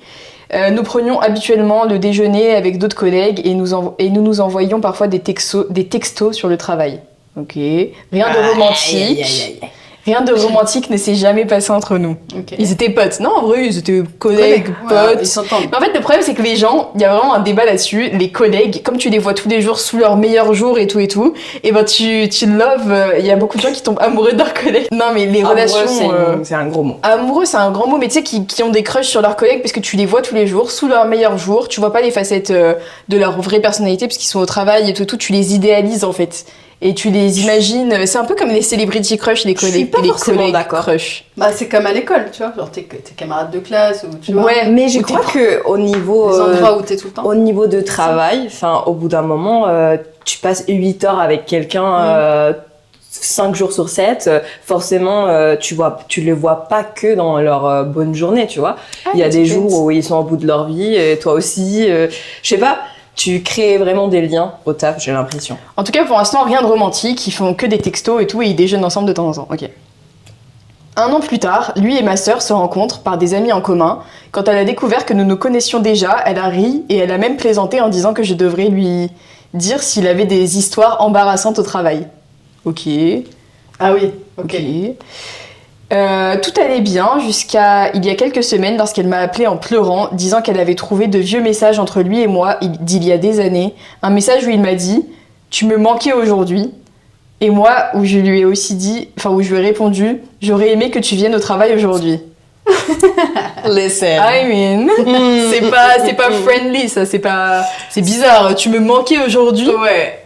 S1: Nous prenions habituellement le déjeuner avec d'autres collègues et nous nous envoyions parfois des textos sur le travail. Ok. Rien de romantique.
S2: Aïe, aïe, aïe.
S1: Rien de romantique ne s'est jamais passé entre nous.
S3: Ok.
S1: Ils étaient potes. Non, en vrai, ils étaient collègues,
S3: Voilà,
S1: potes.
S3: ils s'entendent.
S1: Mais en fait, le problème, c'est que les gens, il y a vraiment un débat là-dessus. Les collègues, comme tu les vois tous les jours sous leur meilleur jour et tout, et ben tu love. Il y a beaucoup de gens qui tombent amoureux de leurs collègues. Non, mais les relations.
S2: C'est un gros mot.
S1: Amoureux, c'est un grand mot, mais tu sais, qui ont des crushs sur leurs collègues parce que tu les vois tous les jours, sous leur meilleur jour. Tu vois pas les facettes de leur vraie personnalité parce qu'ils sont au travail et tout, tu les idéalises en fait. Et tu les imagines, c'est un peu comme les celebrity crush, les
S2: Je suis pas forcément
S1: collègues
S2: d'accord.
S1: crush.
S3: Bah, c'est comme à l'école, tu vois, genre tes camarades de classe ou tu vois,
S1: Ouais,
S2: Mais je
S1: ou
S2: crois
S1: tes
S2: que au niveau
S3: les endroits où t'es tout le temps.
S2: au niveau de travail, enfin au bout d'un moment, tu passes 8 heures avec quelqu'un 5 jours sur 7, forcément tu les vois pas que dans leur bonne journée, tu vois. Il y a des jours où ils sont au bout de leur vie, et toi aussi, je sais pas. Tu crées vraiment des liens au taf, j'ai l'impression.
S1: En tout cas, pour l'instant, rien de romantique. Ils font que des textos et tout, et ils déjeunent ensemble de temps en temps. Ok. 1 an plus tard, lui et ma sœur se rencontrent par des amis en commun. Quand elle a découvert que nous nous connaissions déjà, elle a ri et elle a même plaisanté en disant que je devrais lui dire s'il avait des histoires embarrassantes au travail. Ok.
S3: Ah oui, ok.
S1: Tout allait bien jusqu'à il y a quelques semaines lorsqu'elle m'a appelé en pleurant, disant qu'elle avait trouvé de vieux messages entre lui et moi d'il y a des années. Un message où il m'a dit « Tu me manquais aujourd'hui ». Et moi, où je lui ai aussi dit, enfin où je lui ai répondu « J'aurais aimé que tu viennes au travail aujourd'hui ».
S2: Listen.
S1: I mean, c'est pas friendly ça, c'est bizarre. Tu me manquais aujourd'hui.
S2: Ouais.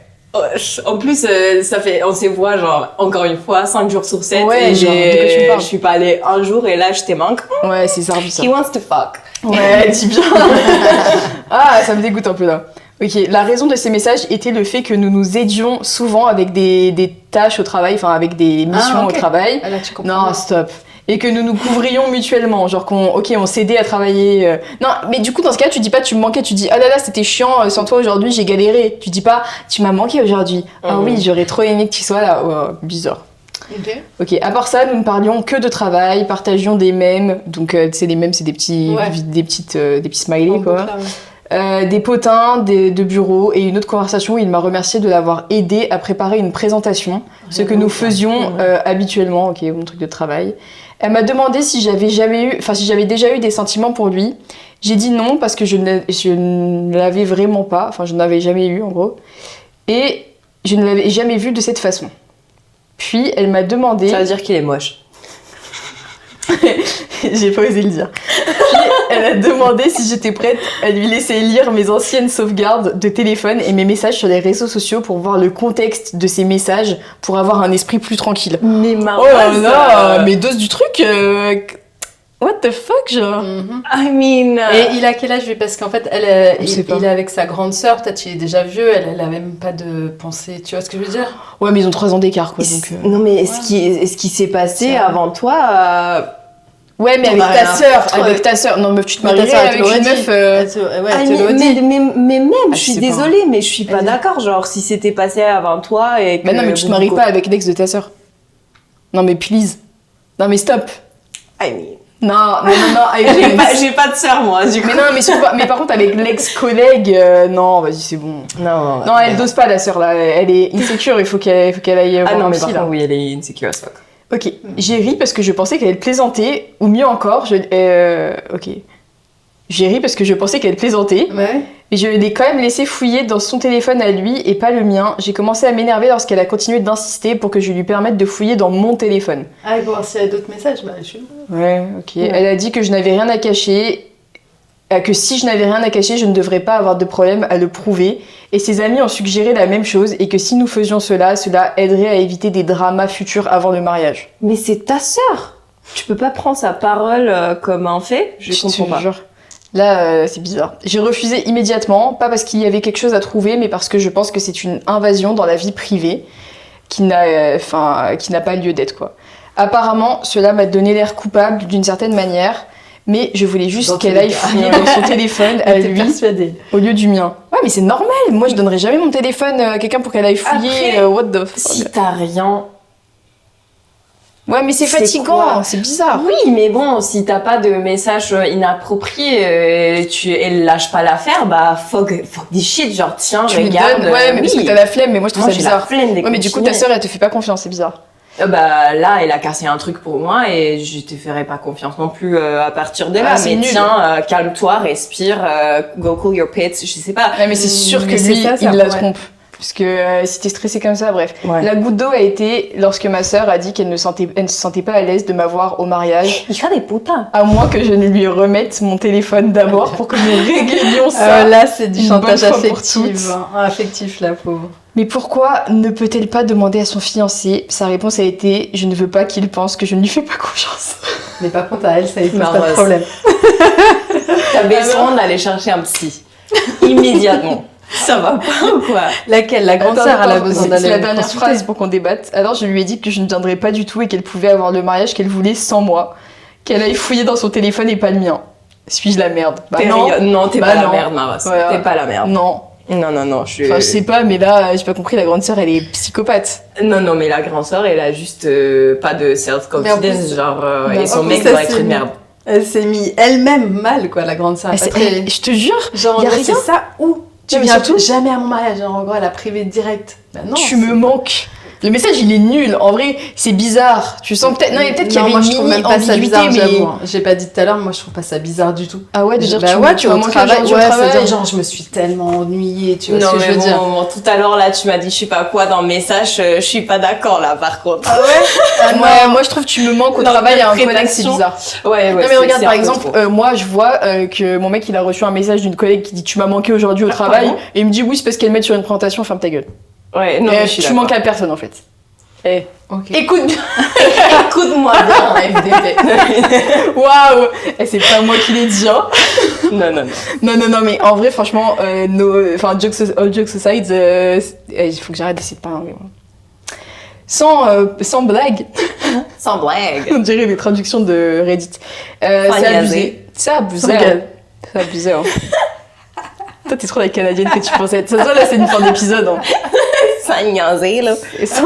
S2: En plus, ça fait, on se voit genre encore une fois 5 jours sur 7.
S1: Ouais,
S2: et
S1: genre, de quoi tu me parles.
S2: je suis pas allée un jour et là je te manque.
S1: Ouais, c'est ça, ça.
S2: He wants to fuck.
S1: Ouais, dis bien. Ah, ça me dégoûte un peu là. Ok, la raison de ces messages était le fait que nous nous aidions souvent avec des tâches au travail, enfin avec des missions
S3: ok.
S1: au travail.
S3: Ah, là, tu comprends.
S1: Non, stop. Et que nous nous couvrions mutuellement, genre on s'aidait à travailler. Non, mais du coup dans ce cas, tu dis pas tu me manquais, tu dis ah là là c'était chiant, sans toi aujourd'hui j'ai galéré. Tu dis pas tu m'as manqué aujourd'hui. Ah oui, j'aurais trop aimé que tu sois là. Oh, bizarre. Ok, à part ça, nous ne parlions que de travail, partagions des mèmes. Donc c'est des mèmes, c'est des petits,
S3: Ouais.
S1: des petits smileys
S3: En
S1: quoi.
S3: boucle, ouais.
S1: Des potins de bureau et une autre conversation où il m'a remercié de l'avoir aidé à préparer une présentation, ce que nous faisions habituellement, ok, mon truc de travail. Elle m'a demandé si j'avais déjà eu des sentiments pour lui. J'ai dit non parce que je ne l'avais vraiment pas, enfin je n'avais jamais eu en gros, et je ne l'avais jamais vu de cette façon. Puis elle m'a demandé...
S2: Ça veut dire qu'il est moche.
S1: J'ai pas osé le dire. Puis elle a demandé si j'étais prête à lui laisser lire mes anciennes sauvegardes de téléphone et mes messages sur les réseaux sociaux pour voir le contexte de ces messages, pour avoir un esprit plus tranquille.
S2: Mais
S1: Oh là là, mais dose du truc what the fuck, genre.
S2: I mean...
S3: Et il a quel âge lui? Parce qu'en fait,
S1: Je sais pas.
S3: il est avec sa grande sœur, peut-être qu'il est déjà vieux, elle a même pas de pensée, tu vois ce que je veux dire?
S1: Ouais, mais ils ont 3 ans d'écart, quoi, donc...
S2: Non mais est-ce qui s'est passé avant toi
S1: Ouais, mais
S2: On
S1: avec
S2: a
S1: ta
S2: rien à
S1: sœur,
S2: foutre.
S1: avec ta sœur. Non, meuf, tu te
S3: Mais ta
S1: marierais
S3: sœur, elle
S1: avec
S3: te l'aurait
S1: une
S3: dit.
S1: meuf...
S3: Ouais,
S2: Ah,
S3: elle te l'aurait dit.
S2: mais même,
S1: Ah,
S2: je
S1: je
S2: suis
S1: sais pas.
S2: désolée, mais je suis pas
S3: Vas-y.
S2: d'accord. Genre, si c'était passé avant toi et que...
S1: Bah non, mais tu te maries pas avec l'ex de ta sœur. Non, mais please. Non, mais stop.
S2: I mean...
S1: Non, avec
S2: J'ai pas de sœur, moi, du coup.
S1: Mais non, mais par contre, avec l'ex-collègue, non, vas-y, c'est bon.
S2: Non,
S1: Non, elle dose pas, la sœur, là. Elle est insécure, il faut qu'elle aille
S2: Ah
S1: voir
S2: non,
S1: un
S2: mais
S1: psy,
S2: par
S1: là.
S2: contre, oui, elle est insecure as fuck.
S1: Ok, j'ai ri parce que je pensais qu'elle plaisantait, ou mieux encore, ok. J'ai ri parce que je pensais qu'elle plaisantait,
S3: Ouais.
S1: mais je l'ai quand même laissé fouiller dans son téléphone à lui et pas le mien. J'ai commencé à m'énerver lorsqu'elle a continué d'insister pour que je lui permette de fouiller dans mon téléphone.
S3: Ah, et pour voir s'il y a d'autres messages, bah je suis là.
S1: Ouais, ok. Elle a dit que je n'avais rien à cacher, que si je n'avais rien à cacher, je ne devrais pas avoir de problème à le prouver. Et ses amis ont suggéré la même chose et que si nous faisions cela aiderait à éviter des dramas futurs avant le mariage.
S2: Mais c'est ta sœur. Tu peux pas prendre sa parole comme un fait. Je comprends pas.
S1: Jure. Là, c'est bizarre. J'ai refusé immédiatement, pas parce qu'il y avait quelque chose à trouver, mais parce que je pense que c'est une invasion dans la vie privée qui n'a pas lieu d'être, quoi. Apparemment, cela m'a donné l'air coupable d'une certaine manière, mais je voulais juste
S3: Dans
S1: qu'elle
S3: tous les
S1: aille
S3: cas.
S1: fouiller dans son téléphone à
S3: T'es
S1: lui
S3: persuadée.
S1: au lieu du mien. Ouais, mais c'est normal. Moi, je donnerais jamais mon téléphone à quelqu'un pour qu'elle aille fouiller.
S2: Après,
S1: What the fuck.
S2: Si t'as rien...
S1: Ouais, mais c'est
S2: C'est
S1: fatigant.
S2: quoi
S1: C'est bizarre.
S2: Oui, mais bon, si t'as pas de message inapproprié, et lâche pas l'affaire, bah fuck this shit, genre tiens,
S1: Tu lui
S2: regarde.
S1: donnes, ouais, mais parce que t'as la flemme. Mais moi, je trouve
S2: Moi,
S1: ça
S2: j'ai la
S1: bizarre.
S2: flemme
S1: Ouais, mais du coup, ta sœur, elle te fait pas confiance. C'est bizarre.
S2: Bah là, elle a cassé un truc pour moi et je te ferai pas confiance non plus à partir de là.
S1: Ah, c'est
S2: mais
S1: nul.
S2: tiens, calme-toi, respire, go cool your pits, je sais pas.
S1: Ouais, mais c'est sûr que
S3: Mais c'est
S1: lui,
S3: ça,
S1: il la
S3: ouais.
S1: trompe. parce que si t'es stressée comme ça, bref.
S2: Ouais.
S1: La goutte d'eau a été lorsque ma sœur a dit qu'elle ne se sentait pas à l'aise de m'avoir au mariage,
S2: Hija de puta.
S1: à moins que je ne lui remette mon téléphone d'abord pour que nous réglions ça.
S3: Là, c'est du
S1: une
S3: chantage
S1: bonne fois pour
S3: affectif.
S1: toutes.
S3: Affectif, la pauvre.
S1: Mais pourquoi ne peut-elle pas demander à son fiancé? Sa réponse a été « Je ne veux pas qu'il pense que je ne lui fais pas confiance.
S3: Mais par contre, à elle, ça y pose pas de
S2: Marveuse.
S3: problème.
S2: T'as besoin d'aller chercher un psy. Immédiatement. Ça va pas ou quoi?
S3: Laquelle? La grande sœur, elle a besoin d'aller
S1: C'est la dernière
S3: consulter.
S1: phrase pour qu'on débatte. Alors je lui ai dit que je ne viendrais pas du tout et qu'elle pouvait avoir le mariage qu'elle voulait sans moi. Qu'elle aille fouiller dans son téléphone et pas le mien. Suis-je la merde? Bah non.
S2: Non, t'es
S1: Bah
S2: pas
S1: non.
S2: la merde, Maros.
S1: Voilà.
S2: T'es pas la merde.
S1: Non.
S2: Non,
S1: Enfin, je sais pas, mais là, j'ai pas compris, la grande sœur, elle est psychopathe.
S2: Non, mais la grande sœur, elle a juste pas de
S3: Mais en
S2: self-confidence,
S3: plus-
S2: genre,
S3: mais
S2: et
S3: en
S2: son
S3: plus,
S2: mec
S3: ça,
S2: doit être
S3: c'est
S2: une merde.
S3: Elle s'est mis elle-même mal, quoi, la grande sœur.
S1: Elle,
S3: Après,
S1: je te jure,
S3: genre,
S1: y a
S3: là,
S1: rien.
S3: c'est ça ou tu
S1: Non, mais
S3: viens
S1: surtout-
S3: jamais à mon mariage. Genre, en gros, elle a privé direct. Bah non.
S1: tu me manques. Le message, il est nul. En vrai, c'est bizarre. Tu sens peut-être. Non, il y a peut-être qu'il y avait
S3: moi,
S1: une
S3: je trouve
S1: mini
S3: même pas ça
S1: ambiguïté,
S3: bizarre,
S1: mais.
S3: j'avoue. Hein. J'ai pas dit tout à l'heure, moi, je trouve pas ça bizarre du tout.
S1: Ah ouais, de dire
S3: bah
S1: tu
S3: ouais, tu
S1: vas
S3: vas au
S1: manquer
S3: travail,
S1: aujourd'hui au
S3: ouais,
S1: travail.
S3: c'est-à-dire, genre, je me suis tellement ennuyée, tu vois
S2: Non,
S3: ce que
S2: mais
S3: je veux dire.
S2: bon, tout à l'heure, là, tu m'as dit je sais pas quoi dans le message, je suis pas d'accord, là, par contre.
S1: Moi, je trouve que tu me manques au
S2: Dans
S1: travail à un collègue, c'est
S2: l'interprétation.
S1: bizarre.
S2: Ouais,
S1: Non mais
S2: c'est-
S1: regarde
S2: c'est
S1: par
S2: un peu
S1: exemple
S2: trop.
S1: moi je vois que mon mec il a reçu un message d'une collègue qui dit tu m'as manqué aujourd'hui au travail
S2: pardon
S1: et il me dit oui c'est parce qu'elle met sur une présentation ferme ta gueule.
S2: Ouais, non,
S1: Et
S2: mais je suis
S1: tu
S2: d'accord.
S1: manques à personne en fait. Eh,
S3: Ok.
S1: écoute bien.
S2: Écoute-moi bien, FDP.
S1: Waouh. Eh, c'est pas moi qui l'ai dit hein.
S2: Non.
S1: Non mais en vrai franchement enfin all jokes aside il faut que j'arrête d'essayer de parler. Sans blague,
S2: Sans blague.
S1: on dirait les traductions de Reddit. C'est
S2: Fangasé.
S1: abusé. C'est abusé.
S3: Sans
S1: hein.
S3: gueule.
S1: C'est abusé. Hein. Toi, t'es trop la canadienne que tu pensais être. Ça se voit, là, c'est une fin d'épisode. Hein.
S2: Sans niaiser, là.
S1: Et sans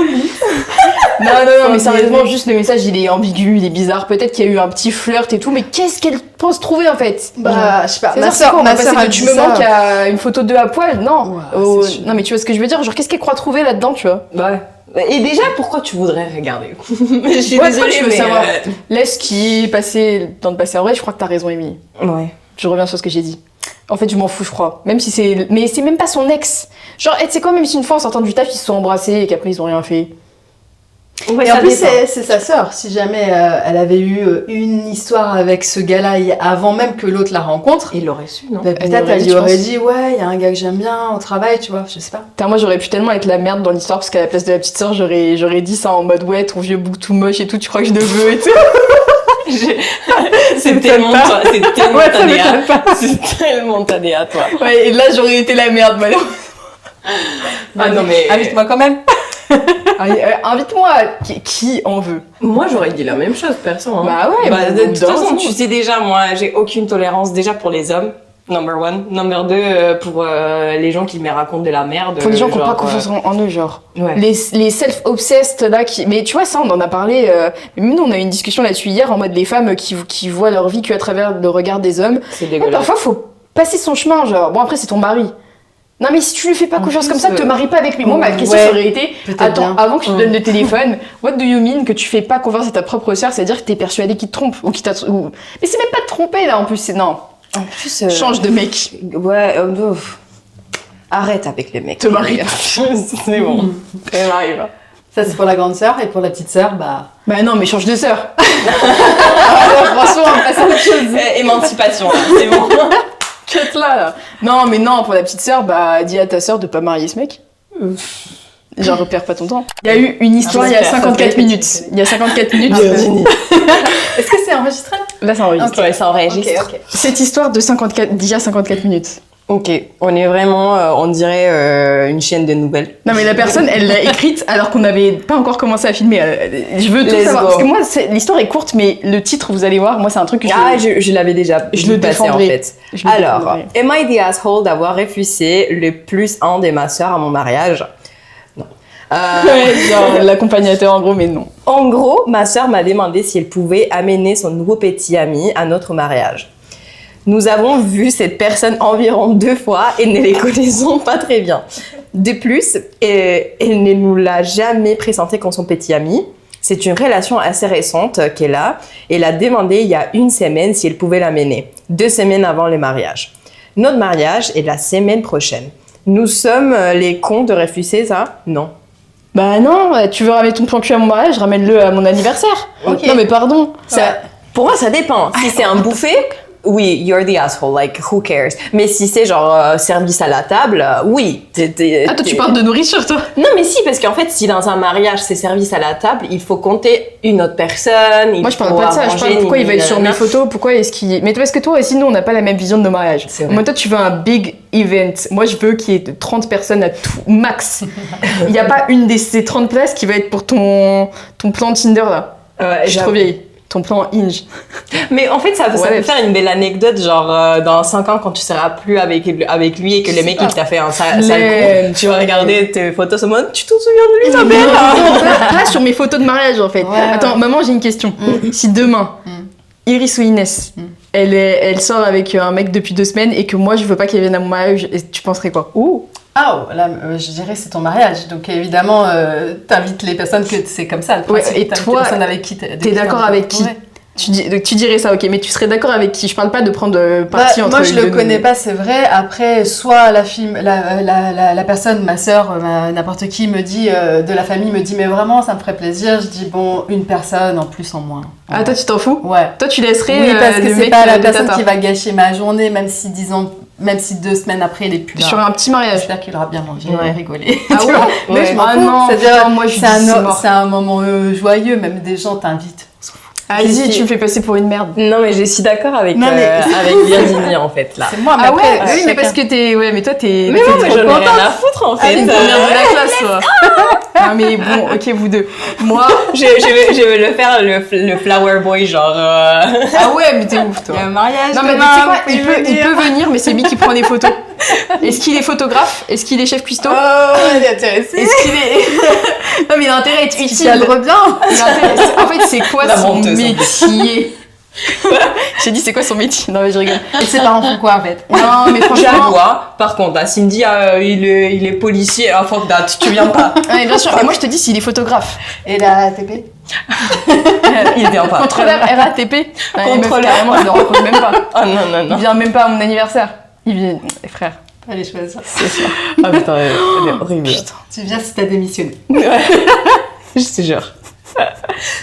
S1: non, mais sérieusement, juste le message, il est ambigu, il est bizarre. Peut-être qu'il y a eu un petit flirt et tout, mais qu'est-ce qu'elle pense trouver en fait?
S3: Bah, je sais pas.
S1: C'est ça, on va passer de
S3: a
S1: tu
S3: dit
S1: me
S3: ça.
S1: manques à une photo d'eux à poil? Non.
S3: Ouais, c'est sûr.
S1: Non, mais tu vois ce que je veux dire? Genre, qu'est-ce qu'elle croit trouver là-dedans, tu vois?
S2: Ouais. Et déjà, pourquoi tu voudrais regarder? Je suis
S1: Ouais,
S2: désolée,
S1: tu veux
S2: mais...
S1: savoir. Laisse ce qui est passé dans le passé. En vrai, je crois que t'as raison, Émilie.
S2: Ouais.
S1: Je reviens sur ce que j'ai dit. En fait, je m'en fous, je crois. Même si c'est. Mais c'est même pas son ex. Genre, tu sais quoi, même si une fois en sortant du taf, ils se sont embrassés et qu'après ils ont rien fait.
S2: Ouais,
S3: Et en
S2: ça
S3: plus,
S2: dépend.
S3: c'est sa sœur. Si jamais elle avait eu une histoire avec ce gars-là avant même que l'autre la rencontre,
S2: Il l'aurait su, non?
S3: bah,
S1: Elle
S3: peut-être
S1: aurait
S3: elle
S1: dit,
S3: lui
S1: tu
S3: aurait
S1: penses
S3: dit ouais, il y a un gars que j'aime bien au travail, tu vois, je sais pas.
S1: Putain, moi j'aurais pu tellement être la merde dans l'histoire parce qu'à la place de la petite sœur, j'aurais dit ça en mode ouais, ton vieux bouc tout moche et tout, tu crois que je le veux et tout.
S2: C'est tellement toi, c'est tellement
S1: Ouais,
S2: ta
S1: ça
S2: DA.
S1: m'étonne pas.
S2: C'est tellement ta DA, toi.
S1: Ouais, et là j'aurais été la merde, malheureusement.
S2: Ah non, mais...
S3: Invite-moi quand même.
S1: Allez, invite-moi, qui en veut?
S2: Moi, j'aurais dit la même chose, perso. Hein.
S1: Bah ouais,
S2: Bah,
S1: mais
S2: de toute
S1: dans
S2: façon,
S1: le
S2: tu
S1: sens.
S2: sais déjà, moi, j'ai aucune tolérance déjà pour les hommes. Number one. Number deux, pour les gens qui me racontent de la merde.
S1: Pour les gens qui n'ont pas
S2: genre,
S1: confiance en eux, genre.
S2: Ouais.
S1: Les self-obsessed là qui. Mais tu vois, ça, on en a parlé. Même nous, on a eu une discussion là-dessus hier en mode les femmes qui voient leur vie qu'à travers le regard des hommes.
S2: C'est
S1: Ouais,
S2: dégueulasse.
S1: parfois, faut passer son chemin, genre. Bon, après, c'est ton mari. Non, mais si tu lui fais pas
S2: En
S1: confiance
S2: plus,
S1: comme ça, te marie pas avec lui. Moi, ma question
S3: ouais,
S1: ça aurait été
S3: peut-être
S1: attends,
S3: bien.
S1: avant que je te donne le téléphone, what do you mean que tu fais pas confiance à ta propre sœur? C'est-à-dire que t'es persuadé qu'il te trompe ou qu'il t'a. Mais c'est même pas te tromper là en plus, c'est. Non.
S2: En plus,
S1: Change de mec.
S2: Ouais, arrête avec les mecs.
S1: Te marie pas.
S2: C'est bon.
S1: Te marie pas.
S3: Ça c'est pour la grande sœur et pour la petite sœur, bah.
S1: Bah non, mais change de sœur.
S3: Franchement, on passe à autre chose.
S2: Émancipation, là, c'est bon.
S1: Cut là. Non, mais non, pour la petite sœur, bah dis à ta sœur de pas marier ce mec. Genre, repère pas ton temps. Il y a eu une histoire il y a
S2: j'espère,
S1: 54
S2: ça
S1: minutes. Il y a 54 minutes.
S3: Est-ce que c'est enregistré là?
S1: Là, ça enregistre.
S2: Ouais, ça enregistre.
S3: Ok.
S1: Cette histoire de 54, d'il y a 54 minutes.
S2: Ok, on est vraiment, on dirait une chaîne de nouvelles.
S1: Non, mais la personne, elle l'a écrite alors qu'on n'avait pas encore commencé à filmer. Je veux tout
S2: Let's
S1: savoir.
S2: go.
S1: Parce que moi, l'histoire est courte, mais le titre, vous allez voir, moi, c'est un truc que
S2: Je l'avais déjà
S1: Je le
S2: passé en
S1: défendrai.
S2: fait.
S1: je le
S2: Alors,
S1: défendrai.
S2: am I the asshole d'avoir refusé le plus un de ma sœur à mon mariage? Non.
S1: Ouais, genre, l'accompagnateur, en gros, mais non.
S2: En gros, ma sœur m'a demandé si elle pouvait amener son nouveau petit ami à notre mariage. Nous avons vu cette personne environ 2 fois et ne les connaissons pas très bien. De plus, elle ne nous l'a jamais présenté comme son petit ami. C'est une relation assez récente qu'elle a. Elle a demandé il y a 1 semaine si elle pouvait l'amener, 2 semaines avant le mariage. Notre mariage est la semaine prochaine. Nous sommes les cons de refuser ça? Non.
S1: Bah non, tu veux ramener ton plan cul à mon mariage, ramène-le à mon anniversaire.
S2: Ok.
S1: Non mais pardon.
S2: Pour moi, ça dépend. Si c'est un buffet, oui, you're the asshole, like, who cares? Mais si c'est genre service à la table, oui.
S1: Ah toi tu parles de nourriture toi?
S2: Non, mais si, parce qu'en fait, si dans un mariage c'est service à la table, il faut compter une autre personne.
S1: Moi je parle pas de ça, je parle pourquoi il va être sur mes photos, pourquoi est-ce qu'il... Mais parce que toi aussi, nous on n'a pas la même vision de nos mariages.
S2: C'est vrai.
S1: Moi toi tu veux un big event, moi je veux qu'il y ait 30 personnes à tout, max. Il n'y a pas une de ces 30 places qui va être pour ton plan Tinder là. Je suis trop vieille. Ton plan Hinge.
S2: Mais en fait, ça peut
S1: Ouais.
S2: faire une belle anecdote, genre dans 5 ans, quand tu seras plus avec lui et que le mec il t'a fait un sale coup, tu vas regarder tes photos en mode, tu te souviens de lui, ma belle?
S1: Pas sur mes photos de mariage en fait.
S3: Ouais.
S1: Attends, maman, j'ai une question. Si demain, Iris ou Inès, elle sort avec un mec depuis 2 semaines et que moi je veux pas qu'elle vienne à mon mariage, tu penserais quoi?
S3: Ah, là, je dirais que c'est ton mariage. Donc évidemment, t'invites les personnes que c'est comme ça. Le
S1: Ouais,
S3: principe,
S1: et
S3: t'invites
S1: toi,
S3: les personnes avec qui
S1: T'es d'accord avec qui?
S3: Ouais.
S1: Donc tu dirais ça, ok, mais tu serais d'accord avec qui? Je parle pas de prendre parti entre
S3: Moi, je
S1: les
S3: le
S1: deux.
S3: connais pas, c'est vrai. Après, soit la personne, ma sœur, n'importe qui me dit, de la famille me dit, mais vraiment, ça me ferait plaisir. Je dis, bon, une personne en plus, en moins.
S1: Ah, toi tu t'en fous?
S3: Ouais.
S1: Toi tu laisserais
S3: Oui, parce que
S1: le
S3: c'est
S1: mec
S3: pas la
S1: de
S3: personne
S1: tata
S3: qui va gâcher ma journée, même si 2 semaines après, il est plus là.
S1: sur un petit mariage.
S3: J'espère qu'il aura bien mangé
S2: Ouais.
S3: et rigolé.
S1: Ah
S3: Tu
S1: ouais?
S3: vois. Mais
S1: Ouais.
S3: je m'en
S1: Ah
S3: fous.
S1: non,
S3: C'est-à-dire,
S1: putain, moi, je
S3: c'est
S1: dis, c'est mort.
S3: un moment joyeux, même des gens t'invitent.
S1: Vas-y, tu me fais passer pour une merde.
S2: Non, mais je suis d'accord avec,
S3: Non, mais-
S2: avec Virginie en fait là.
S3: C'est moi, mais
S1: Ah
S3: après,
S1: ouais, oui, mais
S3: chacun.
S1: parce que t'es... Ouais, mais toi t'es...
S2: Mais
S1: t'es
S2: moi,
S1: trop
S2: j'en ai
S1: contente.
S2: rien à foutre en fait.
S1: T'es une première de la classe, toi. Non, mais bon, ok, vous deux. Moi...
S2: je vais le faire le flower boy, genre.
S1: Ah ouais, mais t'es ouf, toi.
S3: Il y a un mariage.
S1: Non, mais tu
S3: demain,
S1: sais quoi,
S3: vous
S1: il
S3: pouvez
S1: peut venir, mais c'est lui qui prend des photos. Est-ce qu'il est photographe? Est-ce qu'il est chef cuistot?
S3: Oh, il est intéressé.
S1: Est-ce qu'il est... Non, mais il a intérêt à être
S3: Il
S1: utile.
S3: cadre bien.
S1: Il a intérêt- En fait, c'est quoi
S2: La
S1: son
S2: menteuse, en fait.
S1: métier? J'ai dit, c'est quoi son métier? Non, mais je rigole.
S3: Et ses parents font quoi en fait?
S1: Non, mais franchement...
S2: J'avoue, hein. Par contre, là, Cindy, il est policier, ah fuck that, tu viens pas.
S1: Ouais, bien sûr, mais moi je te dis s'il est photographe.
S3: Et la RATP?
S2: Il vient pas.
S1: Contrôleur RATP. Ouais,
S2: Contrôleur.
S1: meuf, carrément, je le rencontre même pas.
S2: Oh non, non,
S1: Il
S2: non.
S1: vient même pas à mon anniversaire. Il vient... Frère.
S3: Allez, choisir.
S1: C'est ça.
S2: Ah putain, elle est horrible.
S3: Tu viens si t'as démissionné.
S2: Je te jure.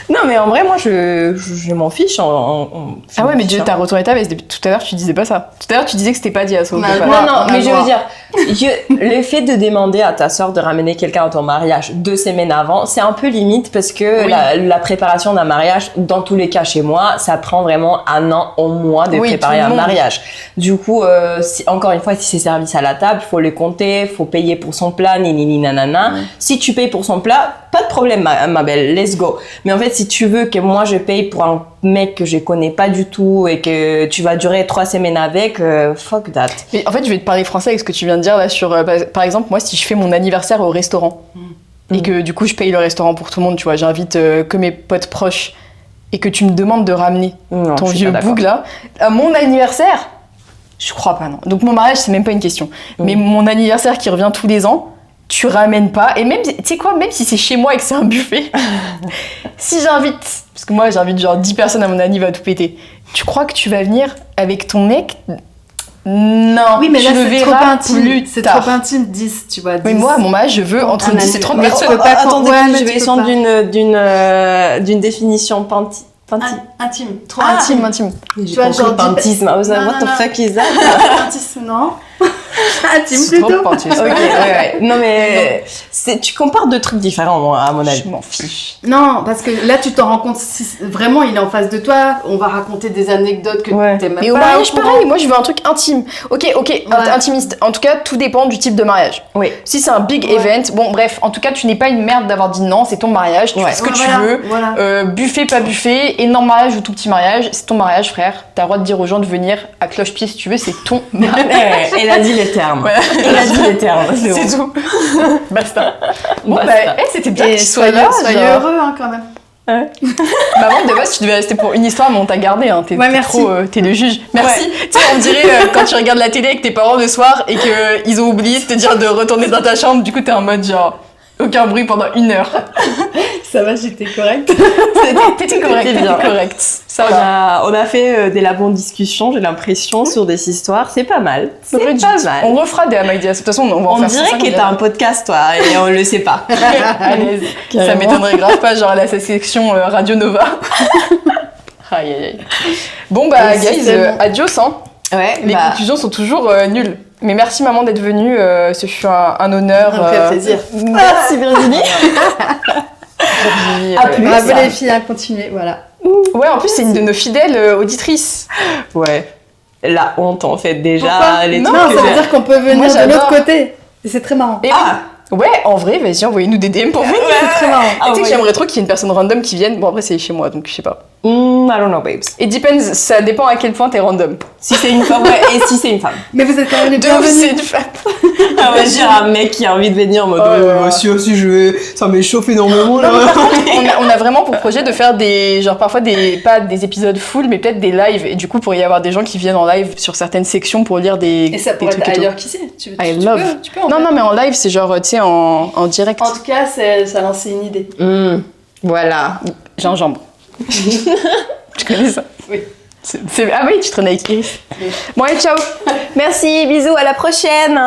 S2: Non, mais en vrai, moi, je m'en fiche.
S1: Ah ouais, mais Dieu, t'as retourné ta veste. Depuis tout à l'heure, tu disais pas ça. Tout à l'heure, tu disais que c'était pas dit à Sophie.
S3: On a le
S2: Non,
S3: droit.
S2: non,
S3: on a
S2: mais
S3: le
S2: je veux
S3: droit.
S2: dire, le fait de demander à ta soeur de ramener quelqu'un à ton mariage 2 semaines avant, c'est un peu limite parce que
S1: Oui.
S2: la préparation d'un mariage, dans tous les cas chez moi, ça prend vraiment 1 an au moins de
S1: Oui,
S2: préparer
S1: tout le
S2: un
S1: monde.
S2: mariage. Du coup, encore une fois, si c'est service à la table, faut le compter, faut payer pour son plat, ni nanana. Si tu payes pour son plat, pas de problème, ma belle, let's go. Mais en fait, si tu veux que moi je paye pour un mec que je connais pas du tout et que tu vas durer 3 semaines avec, fuck that.
S1: Mais en fait, je vais te parler français avec ce que tu viens de dire là sur. Par exemple, moi, si je fais mon anniversaire au restaurant et que du coup je paye le restaurant pour tout le monde, tu vois, j'invite que mes potes proches et que tu me demandes de ramener
S2: Non,
S1: ton
S2: je suis
S1: vieux
S2: pas d'accord.
S1: boug là à mon anniversaire, je crois pas, non. Donc mon mariage, c'est même pas une question. Mais mon anniversaire qui revient tous les ans, tu ramènes pas. Et même, tu sais quoi, même si c'est chez moi et que c'est un buffet, si j'invite, parce que moi j'invite genre 10 personnes à mon anniv, va tout péter, tu crois que tu vas venir avec ton mec? Non,
S3: Oui, mais
S1: tu
S3: là,
S1: le
S3: c'est trop
S1: verras
S3: intime.
S1: plus
S3: C'est
S1: tard.
S3: trop intime, 10, tu vois. 10.
S1: Mais moi, à mon mariage, je veux entre
S3: Un
S1: 10 et 30
S3: mais
S1: personnes.
S3: tu peux pas
S2: Attendez,
S3: ouais, mais
S2: je
S3: tu
S2: vais
S3: peux
S2: descendre
S3: pas.
S2: d'une définition panty.
S3: Intime. Trop
S1: Intime, intime.
S2: Tu
S3: vois, genre,
S2: pantisme. I was like,
S3: Non,
S2: what the
S3: non,
S2: fuck is that?
S3: Intime, non. Intime
S1: C'est trop
S3: plutôt.
S1: pantus.
S2: Ok, ouais. Non, mais tu compares 2 trucs différents, à mon avis.
S1: Je m'en fiche.
S3: Non, parce que là, tu t'en rends compte, si vraiment il est en face de toi, on va raconter des anecdotes que
S2: Ouais.
S3: t'es même
S1: Mais au
S3: pas
S1: mariage,
S3: au courant.
S1: pareil, moi je veux un truc intime. Ok, intimiste. En tout cas, tout dépend du type de mariage.
S2: Oui.
S1: Si c'est un big
S3: Ouais.
S1: event, bon bref, en tout cas, tu n'es pas une merde d'avoir dit non, c'est ton mariage, tu
S2: Ouais.
S1: fais ce que
S3: Ouais,
S1: tu
S3: voilà,
S1: veux.
S3: Voilà.
S1: Buffet, pas buffet, énorme mariage ou tout petit mariage, c'est ton mariage, frère. T'as le droit de dire aux gens de venir à cloche-pied si tu veux, c'est ton mariage.
S2: Elle a dit les termes.
S1: Ouais.
S2: Elle a dit les termes.
S1: C'est tout. Basta. Bon,
S2: Basta.
S1: bah, c'était bien que
S3: Et
S1: tu sois là.
S3: soyez
S1: genre.
S3: heureux hein, quand même.
S1: Bah, moi, de base, tu devais rester pour une histoire, mais on t'a gardé. Hein. T'es
S3: Ouais,
S1: t'es
S3: merci.
S1: trop, t'es le juge. Merci. Tu sais, on dirait quand tu regardes la télé avec tes parents le soir et qu'ils ont oublié de te dire de retourner dans ta chambre, du coup, t'es en mode genre. Aucun bruit pendant 1 heure.
S3: Ça va, j'étais correcte.
S1: T'étais correct,
S2: C'était bien.
S1: t'étais correct. Ça va.
S2: On a fait des labos de discussion, j'ai l'impression, sur des histoires. C'est pas mal. C'est
S1: Legit.
S2: pas mal.
S1: On refera des Amaidias. De toute façon, on va en
S2: On
S1: faire
S2: dirait
S1: 5
S2: que t'as un podcast, toi, et on le sait pas.
S1: Allez, ça
S2: Carrément.
S1: m'étonnerait grave pas, genre la section Radio Nova. Aïe aïe aïe. Bon bah,
S3: Et si
S1: guys,
S3: c'est bon.
S1: adios, hein.
S2: Ouais,
S1: Les conclusions sont toujours nulles. Mais merci maman d'être venue, ce fut un honneur.
S3: Un vrai plaisir.
S2: merci Virginie.
S1: Virginie,
S2: À plus.
S3: Bravo les filles, à continuer, voilà.
S1: Ouais, en plus c'est une de nos fidèles auditrices.
S2: Ouais. La honte, en fait, déjà.
S1: Pourquoi
S2: les
S1: Non,
S2: trucs
S3: Non,
S2: que
S3: ça veut
S2: j'ai-
S3: dire qu'on peut venir
S1: Moi,
S3: de l'autre
S1: j'adore.
S3: côté. Et c'est très marrant.
S1: Et
S2: Ah
S1: ouais, en vrai, vas-y, envoyez-nous des DM pour venir.
S3: C'est très marrant.
S1: Tu sais que j'aimerais trop qu'il y ait une personne random qui vienne. Bon, après, c'est chez moi, donc je sais pas.
S2: I don't know, babes.
S1: It depends, ça dépend à quel point t'es random.
S2: Si c'est une femme, ouais, et si c'est une femme.
S3: Mais vous êtes quand même les
S1: De ouf, c'est
S3: bienvenus.
S1: une femme.
S2: On va dire un mec qui a envie de venir en mode
S1: Oh là là.
S2: si je vais, ça m'échauffe énormément là.
S1: Non, mais par contre, on a vraiment pour projet de faire des, genre parfois pas des épisodes full, mais peut-être des lives. Et du coup, pour y avoir des gens qui viennent en live sur certaines sections pour lire des,
S3: Et ça
S1: des
S3: pourrait
S1: trucs
S3: être
S1: et tout.
S3: ailleurs, qui sait
S1: I love.
S3: Tu peux en
S1: Non,
S3: fait.
S1: non, mais en live, c'est genre, tu sais, en direct.
S3: En tout cas, ça a lancé une idée.
S2: Voilà.
S1: Gingembre. Tu connais ça?
S3: Oui.
S1: Ah oui, tu traînes avec Iris.
S3: Oui.
S1: Bon, allez, ciao!
S2: Merci, bisous, à la prochaine.